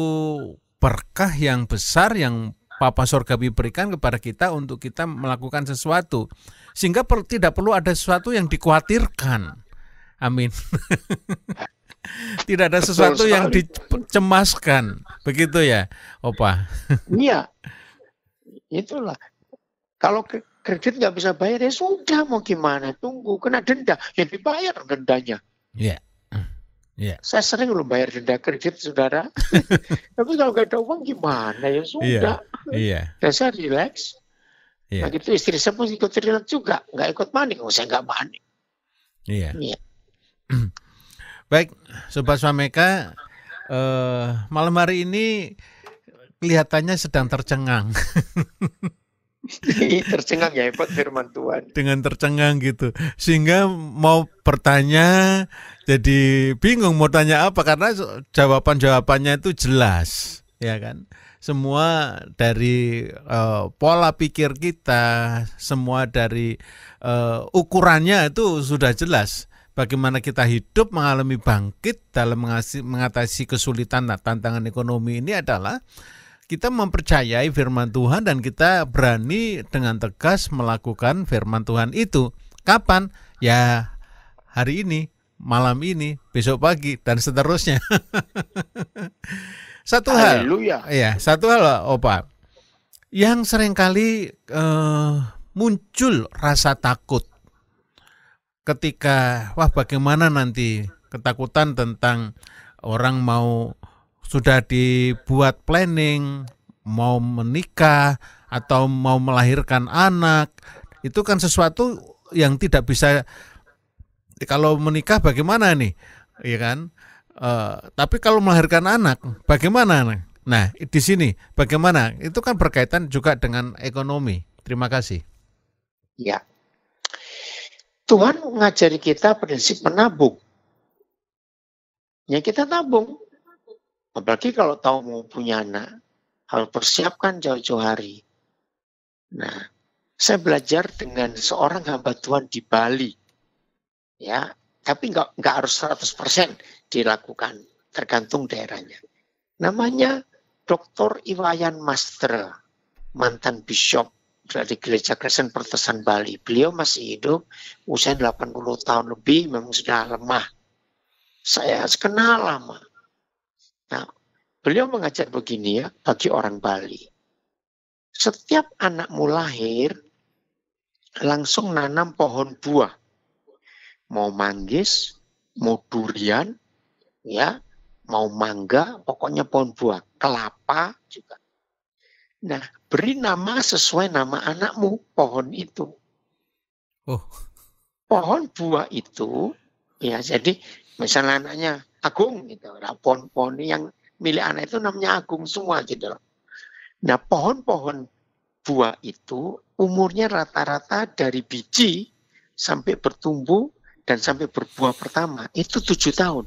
berkah yang besar yang Bapa Surgawi berikan kepada kita untuk kita melakukan sesuatu. Sehingga tidak perlu ada sesuatu yang dikhawatirkan. Amin. Tidak ada sesuatu yang dicemaskan. Begitu ya, Opa? Iya, itulah. Kalau kredit nggak bisa bayar, ya sudah, mau gimana? Tunggu, kena denda. Ya dibayar dendanya. Iya. Yeah. Saya sering belum bayar denda kredit, saudara. Tapi kalau nggak ada uang gimana? Ya sudah. Iya. Dan saya relax. Iya. Nah gitu istri saya pun ikut relax juga. Nggak ikut panik. Saya nggak panik. Iya. Iya. Baik, Sobat Swameka, malam hari ini kelihatannya sedang tercengang. Tercengang ya, ikut firman Tuhan. Dengan tercengang gitu, sehingga mau bertanya jadi bingung mau tanya apa, karena jawabannya itu jelas, ya kan? Semua dari pola pikir kita, semua dari ukurannya itu sudah jelas. Bagaimana kita hidup mengalami bangkit dalam mengatasi kesulitan, tantangan ekonomi ini adalah kita mempercayai firman Tuhan dan kita berani dengan tegas melakukan firman Tuhan itu. Kapan? Ya hari ini, malam ini, besok pagi, dan seterusnya. Satu hal, Opa, yang seringkali muncul rasa takut ketika, bagaimana nanti, ketakutan tentang orang sudah dibuat planning, mau menikah atau mau melahirkan anak, itu kan sesuatu yang tidak bisa. Kalau menikah bagaimana nih, ya kan? Tapi kalau melahirkan anak, bagaimana? Nah, di sini bagaimana? Itu kan berkaitan juga dengan ekonomi. Terima kasih. Ya, Tuhan mengajari kita prinsip menabung. Ya kita tabung. Apalagi kalau tahu mau punya anak, harus persiapkan jauh-jauh hari. Nah, saya belajar dengan seorang hamba Tuhan di Bali. Ya, tapi nggak harus 100% dilakukan, tergantung daerahnya. Namanya Dr. Iwayan Master, mantan bishop dari Gereja Kristen Protestan Bali. Beliau masih hidup, usia 80 tahun lebih, memang sudah lemah. Saya kenal lama. Nah, beliau mengajar begini ya, bagi orang Bali. Setiap anakmu lahir, langsung nanam pohon buah. Mau manggis, mau durian, ya, mau mangga, pokoknya pohon buah. Kelapa juga. Nah, beri nama sesuai nama anakmu, pohon itu. Oh. Pohon buah itu, ya jadi misalnya anaknya Agung, gitu. Nah, pohon-pohon yang milik anak itu namanya Agung semua, gitu. Nah, pohon-pohon buah itu umurnya rata-rata dari biji sampai bertumbuh dan sampai berbuah pertama itu 7 tahun.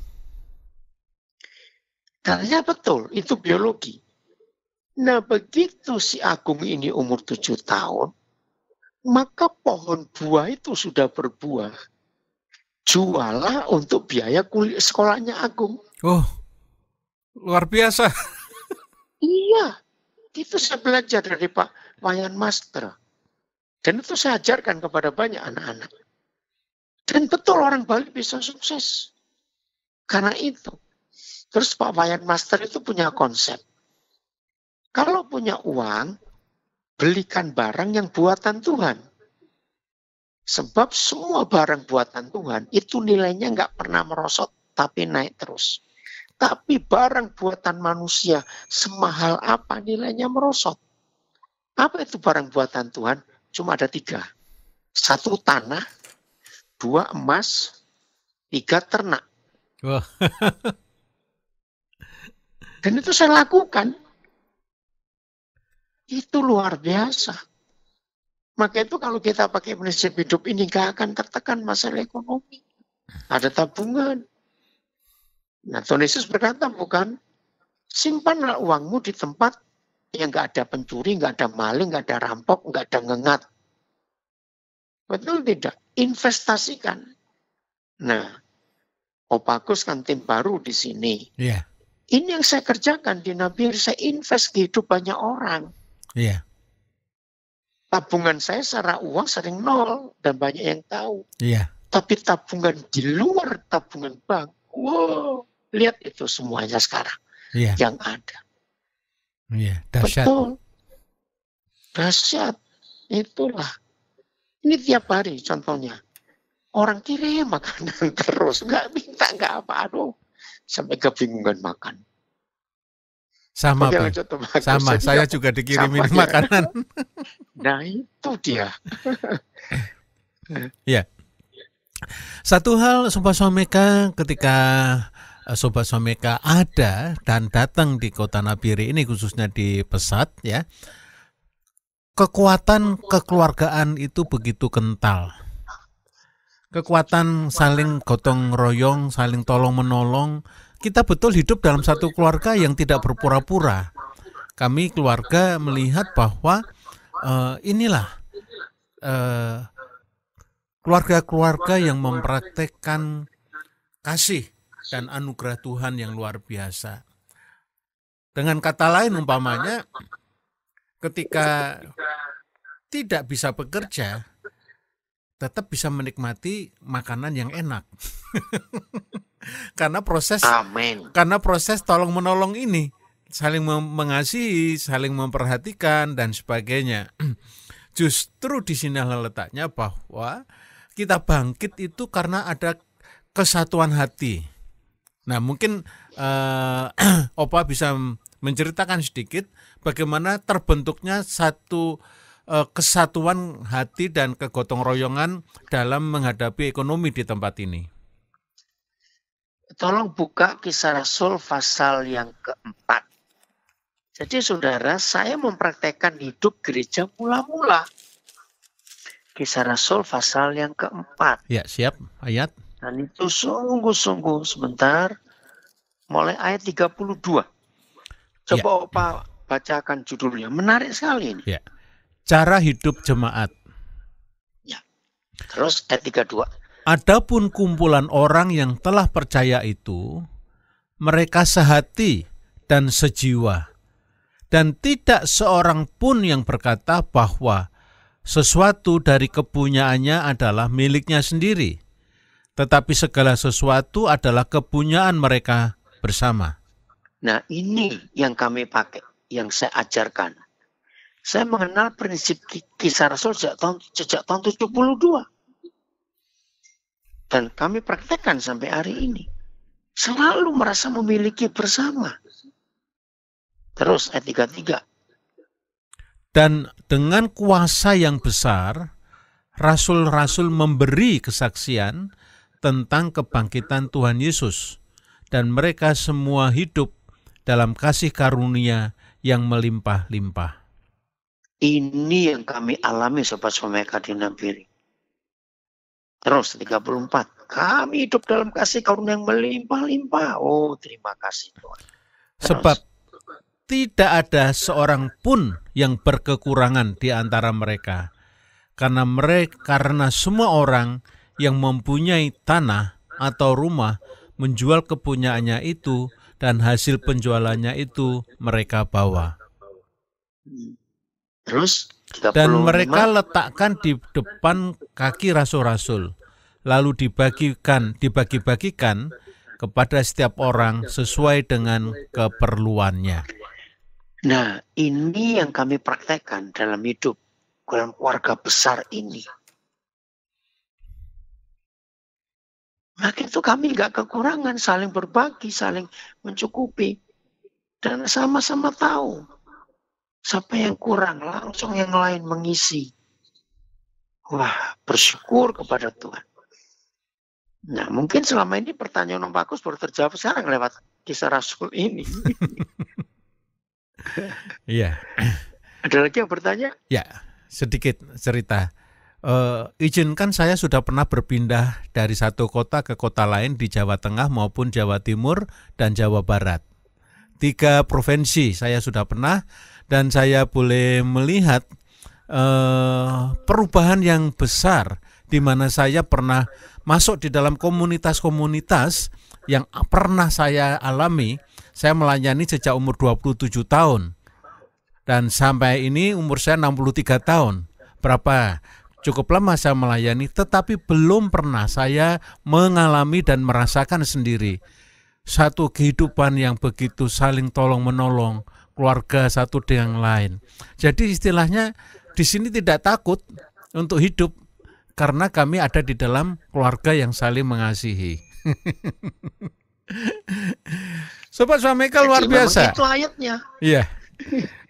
Ternyata betul, itu biologi. Nah, begitu si Agung ini umur 7 tahun, maka pohon buah itu sudah berbuah. Jualah untuk biaya kuliah sekolahnya Agung. Oh, luar biasa. Iya, itu saya belajar dari Pak Wayan Master. Dan itu saya ajarkan kepada banyak anak-anak. Dan betul orang Bali bisa sukses. Karena itu. Terus Pak Wayan Master itu punya konsep. Kalau punya uang, belikan barang yang buatan Tuhan. Sebab semua barang buatan Tuhan itu nilainya nggak pernah merosot, tapi naik terus. Tapi barang buatan manusia, semahal apa nilainya merosot. Apa itu barang buatan Tuhan? Cuma ada 3. 1 tanah, 2 emas, 3 ternak. Wah. Dan itu saya lakukan. Itu luar biasa. Maka itu kalau kita pakai prinsip hidup ini gak akan tertekan masalah ekonomi. Ada tabungan. Nah, Tuhan Yesus berkata bukan, simpanlah uangmu di tempat yang gak ada pencuri, gak ada maling, gak ada rampok, gak ada ngengat. Betul tidak? Investasikan. Nah, Opagus kan tim baru di sini. Iya. Ini yang saya kerjakan di Nabir, saya invest di hidup banyak orang. Iya. Tabungan saya secara uang sering nol dan banyak yang tahu. Iya. Tapi tabungan di luar tabungan bank, wow, lihat itu semuanya sekarang yang ada. Iya, dahsyat. Betul. Dahsyat. Itulah. Ini tiap hari contohnya. Orang kirim makanan terus. Nggak minta, nggak apa. Aduh. Sampai kebingungan makan. Sama, Bang. Sama, saya juga dikirimin makanan. Nah, itu dia. Ya. Satu hal Sobat Someka, ketika Sobat Someka ada dan datang di Kota Nabire ini, khususnya di Pesat, ya, kekuatan kekeluargaan itu begitu kental. Kekuatan saling gotong royong, saling tolong menolong. Kita betul hidup dalam satu keluarga yang tidak berpura-pura. Kami keluarga melihat bahwa inilah keluarga-keluarga yang mempraktekkan kasih dan anugerah Tuhan yang luar biasa. Dengan kata lain umpamanya, ketika tidak bisa bekerja, tetap bisa menikmati makanan yang enak. Karena proses tolong-menolong ini, saling mengasihi, saling memperhatikan, dan sebagainya. Justru di sini letaknya bahwa kita bangkit itu karena ada kesatuan hati. Nah, mungkin Opa bisa menceritakan sedikit bagaimana terbentuknya satu kesatuan hati dan kegotong royongan dalam menghadapi ekonomi di tempat ini. Tolong buka Kisah Rasul pasal yang ke-4. Jadi saudara, saya mempraktekkan hidup gereja mula-mula. Kisah Rasul pasal yang ke-4. Ya, siap. Ayat. Dan itu sungguh-sungguh sebentar. Mulai ayat 32. Coba Opa bacakan judulnya. Menarik sekali ini. Ya. cara hidup jemaat. Terus ayat 32. Adapun kumpulan orang yang telah percaya itu, mereka sehati dan sejiwa, dan tidak seorang pun yang berkata bahwa sesuatu dari kepunyaannya adalah miliknya sendiri, tetapi segala sesuatu adalah kepunyaan mereka bersama. Nah, ini yang kami pakai, yang saya ajarkan. Saya mengenal prinsip Kisah Rasul sejak tahun 72. Dan kami praktekkan sampai hari ini. Selalu merasa memiliki bersama. Terus ayat 33. Dan dengan kuasa yang besar, rasul-rasul memberi kesaksian tentang kebangkitan Tuhan Yesus. Dan mereka semua hidup dalam kasih karunia yang melimpah-limpah. Ini yang kami alami Sobat Someka di Nabiri. Terus 34. Kami hidup dalam kasih karunia yang melimpah-limpah. Oh, terima kasih Tuhan. Terus, sebab tidak ada seorang pun yang berkekurangan di antara mereka. Karena semua orang yang mempunyai tanah atau rumah menjual kepunyaannya itu, dan hasil penjualannya itu mereka bawa. Terus 35. Dan mereka letakkan di depan kaki rasul-rasul, lalu dibagi-bagikan kepada setiap orang sesuai dengan keperluannya. Nah, ini yang kami praktekkan dalam hidup, dalam keluarga besar ini. Maka itu kami nggak kekurangan, saling berbagi, saling mencukupi. Dan sama-sama tahu. Siapa yang kurang, langsung yang lain mengisi. Wah, bersyukur kepada Tuhan. Nah, mungkin selama ini pertanyaan Om Bagus baru terjawab sekarang lewat Kisah Rasul ini. Iya. Ada lagi yang bertanya? Ya, sedikit cerita. Izinkan saya sudah pernah berpindah dari satu kota ke kota lain di Jawa Tengah maupun Jawa Timur dan Jawa Barat. 3 provinsi saya sudah pernah, dan saya boleh melihat perubahan yang besar di mana saya pernah masuk di dalam komunitas-komunitas yang pernah saya alami. Saya melayani sejak umur 27 tahun. Dan sampai ini umur saya 63 tahun. Cukup lama saya melayani, tetapi belum pernah saya mengalami dan merasakan sendiri satu kehidupan yang begitu saling tolong-menolong, keluarga satu dengan lain. Jadi istilahnya di sini tidak takut untuk hidup karena kami ada di dalam keluarga yang saling mengasihi. Sobat Swameka luar biasa. Itu ayatnya. Iya.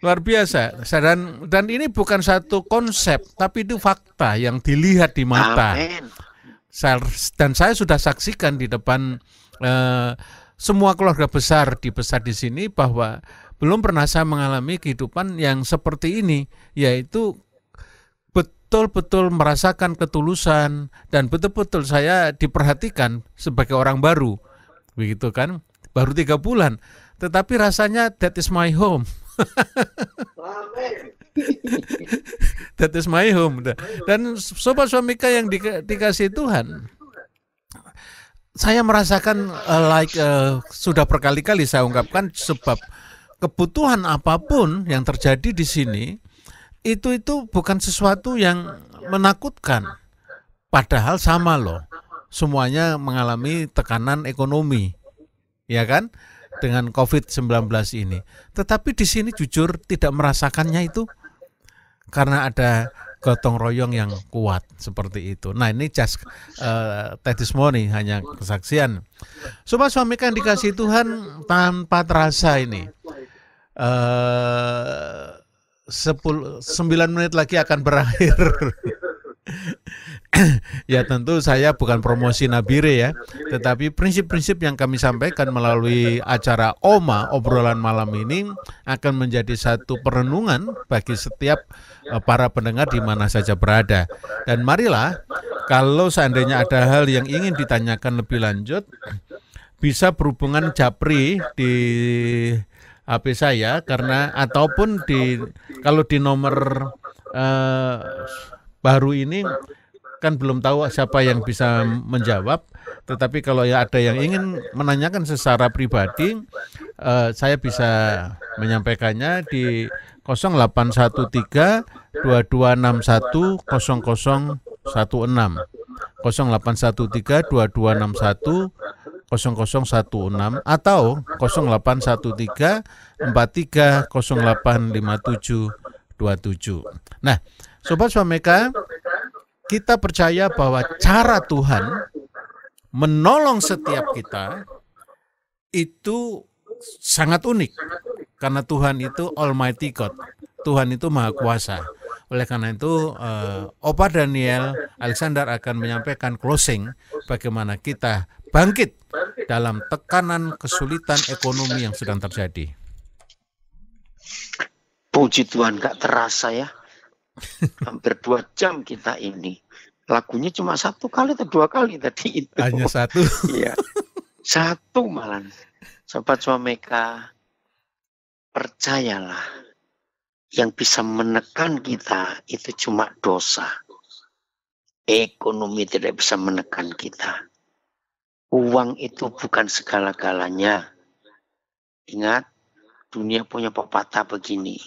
Luar biasa. Dan ini bukan satu konsep, tapi itu fakta yang dilihat di mata. Amen. Dan saya sudah saksikan di depan semua keluarga besar di sini bahwa belum pernah saya mengalami kehidupan yang seperti ini, yaitu betul-betul merasakan ketulusan dan betul-betul saya diperhatikan sebagai orang baru. Begitu kan? Baru 3 bulan, tetapi rasanya that is my home. That is my home. Dan Sobat Swamika yang dikasih Tuhan, saya merasakan sudah berkali-kali saya ungkapkan, sebab kebutuhan apapun yang terjadi di sini itu bukan sesuatu yang menakutkan. Padahal sama loh, semuanya mengalami tekanan ekonomi, ya kan, dengan COVID-19 ini. Tetapi di sini jujur tidak merasakannya itu karena ada gotong royong yang kuat seperti itu. Nah, ini just testimony, hanya kesaksian. Sobat Swamika yang dikasih Tuhan, tanpa terasa ini 9 menit lagi akan berakhir. Ya tentu saya bukan promosi Nabire ya, tetapi prinsip-prinsip yang kami sampaikan melalui acara OMA, obrolan malam ini, akan menjadi satu perenungan bagi setiap para pendengar di mana saja berada. Dan marilah, kalau seandainya ada hal yang ingin ditanyakan lebih lanjut, bisa berhubungan japri di HP saya, karena ataupun kalau di nomor baru ini kan belum tahu siapa yang bisa menjawab, tetapi kalau ya ada yang ingin menanyakan secara pribadi, saya bisa menyampaikannya di 0813 2261 0016, 0813 2261 0016, atau 0813 43 085727. Nah, Sobat Swameka, kita percaya bahwa cara Tuhan menolong setiap kita itu sangat unik. Karena Tuhan itu Almighty God. Tuhan itu Maha Kuasa. Oleh karena itu, Opa Daniel Alexander akan menyampaikan closing bagaimana kita bangkit dalam tekanan kesulitan ekonomi yang sedang terjadi. Puji Tuhan, gak terasa ya. Hampir 2 jam kita ini. Lagunya cuma 1 kali atau 2 kali tadi itu. Hanya 1. Iya. 1 malah. Sobat Swameka, percayalah, yang bisa menekan kita itu cuma dosa. Ekonomi tidak bisa menekan kita. Uang itu bukan segala-galanya. Ingat, dunia punya pepatah begini.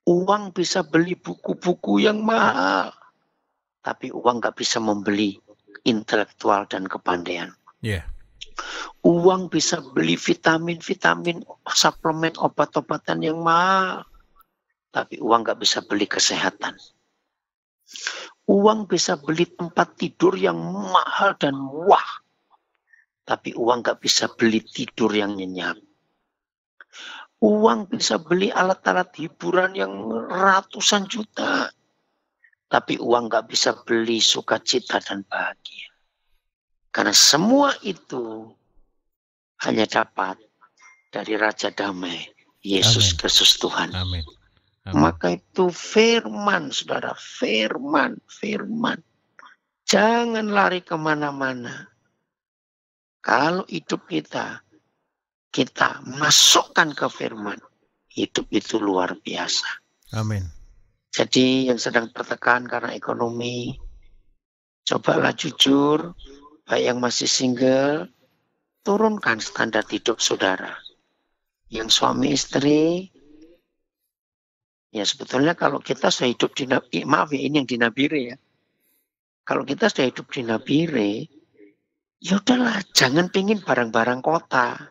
Uang bisa beli buku-buku yang mahal, tapi uang gak bisa membeli intelektual dan kepandaian. Yeah. Uang bisa beli vitamin-vitamin, suplemen, obat-obatan yang mahal, tapi uang gak bisa beli kesehatan. Uang bisa beli tempat tidur yang mahal dan wah, tapi uang gak bisa beli tidur yang nyenyak. Uang bisa beli alat-alat hiburan yang ratusan juta, tapi uang gak bisa beli sukacita dan bahagia. Karena semua itu hanya dapat dari Raja Damai, Yesus Kristus Tuhan. Amin. Maka itu firman, saudara, firman. Jangan lari kemana-mana. Kalau hidup kita masukkan ke firman, hidup itu luar biasa. Amin. Jadi yang sedang tertekan karena ekonomi, cobalah jujur, baik yang masih single, turunkan standar hidup saudara. Yang suami istri, ya sebetulnya kalau kita sudah hidup di maaf ya, ini yang di Nabire ya. Kalau kita sudah hidup di Nabire, ya udahlah, jangan pingin barang-barang kota.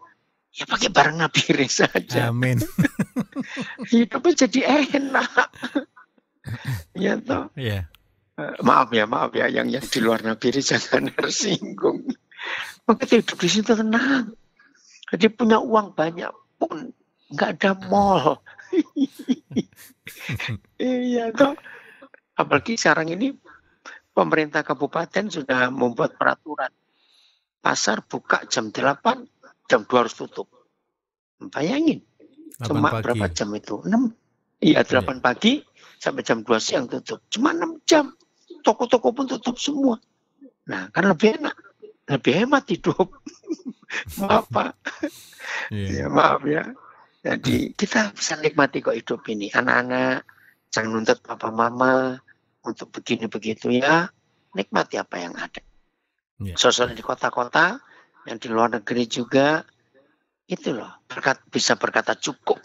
Ya pakai barang Nabire saja. Amin. Hidupnya jadi enak. Ya toh. Yeah. Maaf ya, yang di luar Nabire jangan tersinggung. Maka hidup di situ tenang. Jadi punya uang banyak pun nggak ada mall. Iya toh. Apalagi sekarang ini pemerintah kabupaten sudah membuat peraturan. Pasar buka jam 8, jam 2 harus tutup. Bayangin. Cuma pagi. berapa jam itu? 6. Iya, 8 pagi sampai jam 2 siang tutup. Cuma 6 jam. Toko-toko pun tutup semua. Nah, kan lebih enak. Lebih hemat hidup. Maaf, Pak. Ya, maaf ya. Jadi, kita bisa nikmati kok hidup ini. Anak-anak, jangan nuntut papa mama untuk begini-begitu ya. Nikmati apa yang ada. Sosial di kota-kota, yang di luar negeri juga, itu loh, bisa berkata cukup.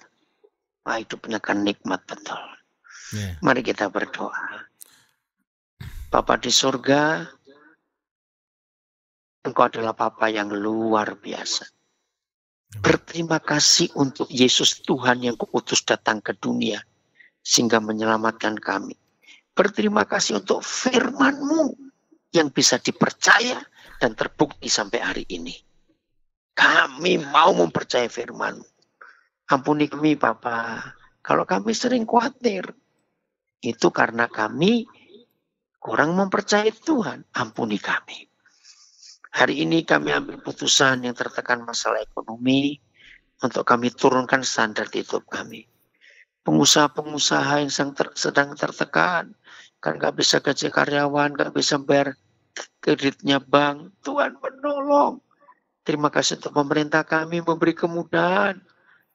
Wah, hidupnya kan nikmat betul. Mari kita berdoa. Bapa di surga, Engkau adalah Bapa yang luar biasa. Berterima kasih untuk Yesus Tuhan yang kuutus datang ke dunia, sehingga menyelamatkan kami. Berterima kasih untuk firman-Mu yang bisa dipercaya dan terbukti sampai hari ini. Kami mau mempercayai firman. Ampuni kami, Bapa. Kalau kami sering khawatir, itu karena kami kurang mempercayai Tuhan. Ampuni kami. Hari ini kami ambil putusan yang tertekan masalah ekonomi, untuk kami turunkan standar hidup kami. Pengusaha-pengusaha yang sedang tertekan, kan gak bisa gaji karyawan, gak bisa bayar kreditnya bank, Tuhan menolong. Terima kasih untuk pemerintah kami memberi kemudahan.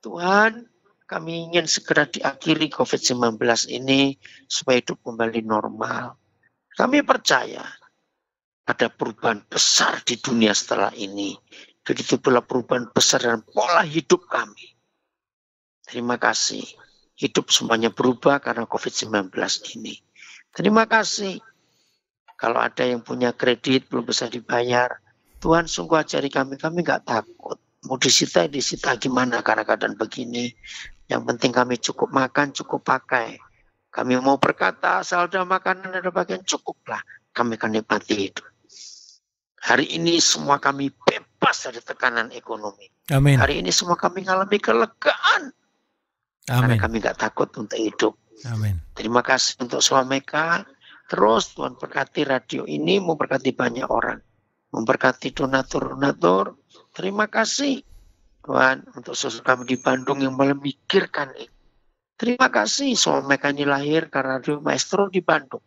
Tuhan, kami ingin segera diakhiri COVID-19 ini supaya hidup kembali normal. Kami percaya ada perubahan besar di dunia setelah ini. Begitu pula perubahan besar dalam pola hidup kami. Terima kasih. Hidup semuanya berubah karena COVID-19 ini. Terima kasih. Kalau ada yang punya kredit belum bisa dibayar, Tuhan sungguh ajari kami nggak takut. Mau disita gimana karena keadaan begini. Yang penting kami cukup makan, cukup pakai. Kami mau berkata, asal ada makanan, ada bagian, cukuplah. Kami akan nikmati hidup. Hari ini semua kami bebas dari tekanan ekonomi. Amin. Hari ini semua kami mengalami kelegaan. Amin. Karena kami nggak takut untuk hidup. Amin. Terima kasih untuk Swameka. Terus Tuhan berkati radio ini, memberkati banyak orang. Memberkati donatur-donatur. Terima kasih Tuhan untuk saudara kami di Bandung yang memikirkan ini. Terima kasih Swameka ini lahir karena Radio Maestro di Bandung.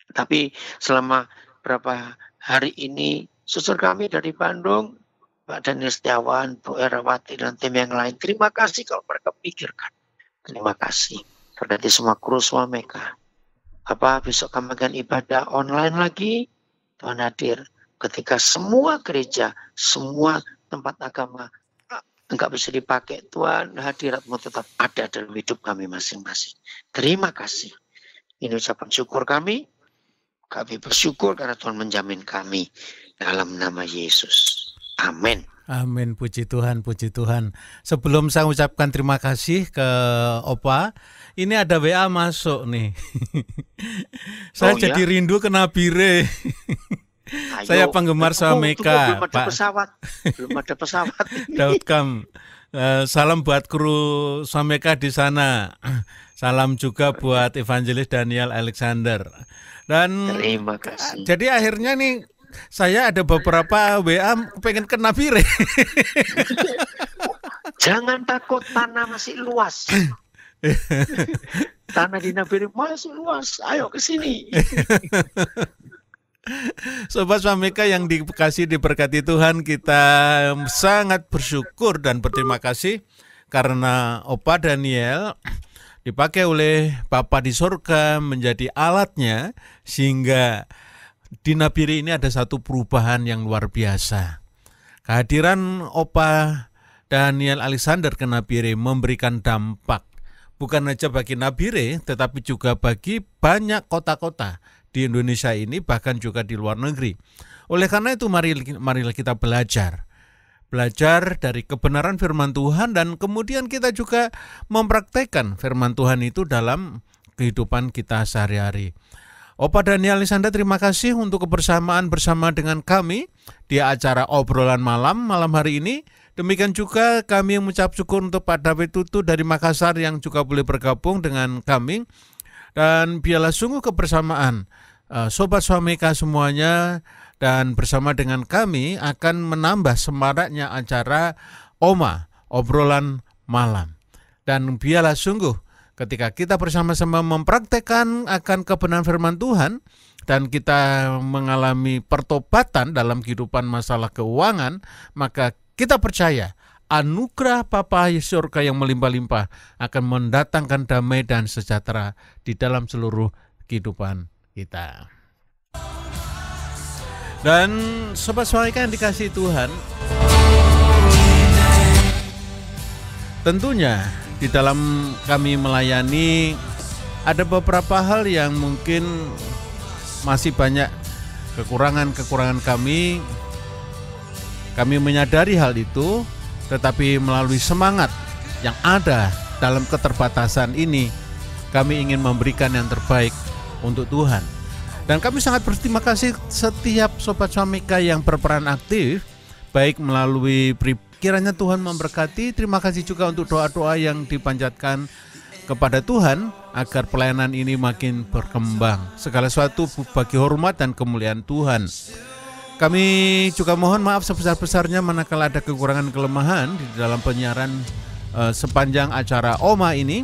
Tapi selama berapa hari ini saudara kami dari Bandung, Pak Daniel Setiawan, Bu Erawati dan tim yang lain, terima kasih kalau mereka pikirkan. Terima kasih. Berarti semua kru Swameka. Besok kami akan ibadah online lagi. Tuhan hadir. Ketika semua gereja, semua tempat agama enggak bisa dipakai, Tuhan hadirat-Mu tetap ada dalam hidup kami masing-masing. Terima kasih. Ini ucapan syukur kami. Kami bersyukur karena Tuhan menjamin kami dalam nama Yesus. Amin. Amin, puji Tuhan, puji Tuhan. Sebelum saya ucapkan terima kasih ke Opa, ini ada WA masuk nih. Saya jadi rindu ke Nabire. Ayo, saya penggemar Swameka. Belum ada pesawat. Daud Kam, salam buat kru Swameka di sana. Salam juga buat Evangelis Daniel Alexander. Dan terima kasih. Jadi akhirnya nih saya ada beberapa WA pengen ke Nabire. Jangan takut, tanah masih luas. Tanah di Nabire masih luas. Ayo ke sini. Sobat Swameka yang dikasih diberkati Tuhan, kita sangat bersyukur dan berterima kasih karena Opa Daniel dipakai oleh Bapa di surga menjadi alatnya, sehingga di Nabire ini ada satu perubahan yang luar biasa. Kehadiran Opa Daniel Alexander ke Nabire memberikan dampak bukan saja bagi Nabire, tetapi juga bagi banyak kota-kota di Indonesia ini, bahkan juga di luar negeri. Oleh karena itu marilah kita belajar dari kebenaran firman Tuhan, dan kemudian kita juga mempraktekkan firman Tuhan itu dalam kehidupan kita sehari-hari. Opa Daniel Alexander, terima kasih untuk kebersamaan bersama dengan kami di acara obrolan malam hari ini. Demikian juga kami mengucap syukur untuk Pak David Tutu dari Makassar yang juga boleh bergabung dengan kami. Dan biarlah sungguh kebersamaan Sobat Swameka semuanya, dan bersama dengan kami akan menambah semaraknya acara OMA, obrolan malam. Dan biarlah sungguh ketika kita bersama-sama mempraktekkan akan kebenaran firman Tuhan, dan kita mengalami pertobatan dalam kehidupan masalah keuangan, maka kita percaya anugerah Bapa di surga yang melimpah-limpah akan mendatangkan damai dan sejahtera di dalam seluruh kehidupan kita. Dan Sobat Swameka yang dikasihi Tuhan, tentunya di dalam kami melayani ada beberapa hal yang mungkin masih banyak kekurangan kami. Kami menyadari hal itu, tetapi melalui semangat yang ada dalam keterbatasan ini, kami ingin memberikan yang terbaik untuk Tuhan. Dan kami sangat berterima kasih setiap Sobat Swameka yang berperan aktif, baik melalui kiranya Tuhan memberkati. Terima kasih juga untuk doa-doa yang dipanjatkan kepada Tuhan agar pelayanan ini makin berkembang. Segala sesuatu bagi hormat dan kemuliaan Tuhan. Kami juga mohon maaf sebesar-besarnya manakala ada kekurangan kelemahan di dalam penyiaran sepanjang acara OMA ini.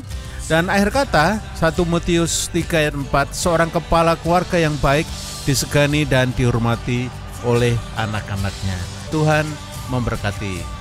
Dan akhir kata 1 Timotius 3 ayat 4, seorang kepala keluarga yang baik disegani dan dihormati oleh anak-anaknya. Tuhan memberkati.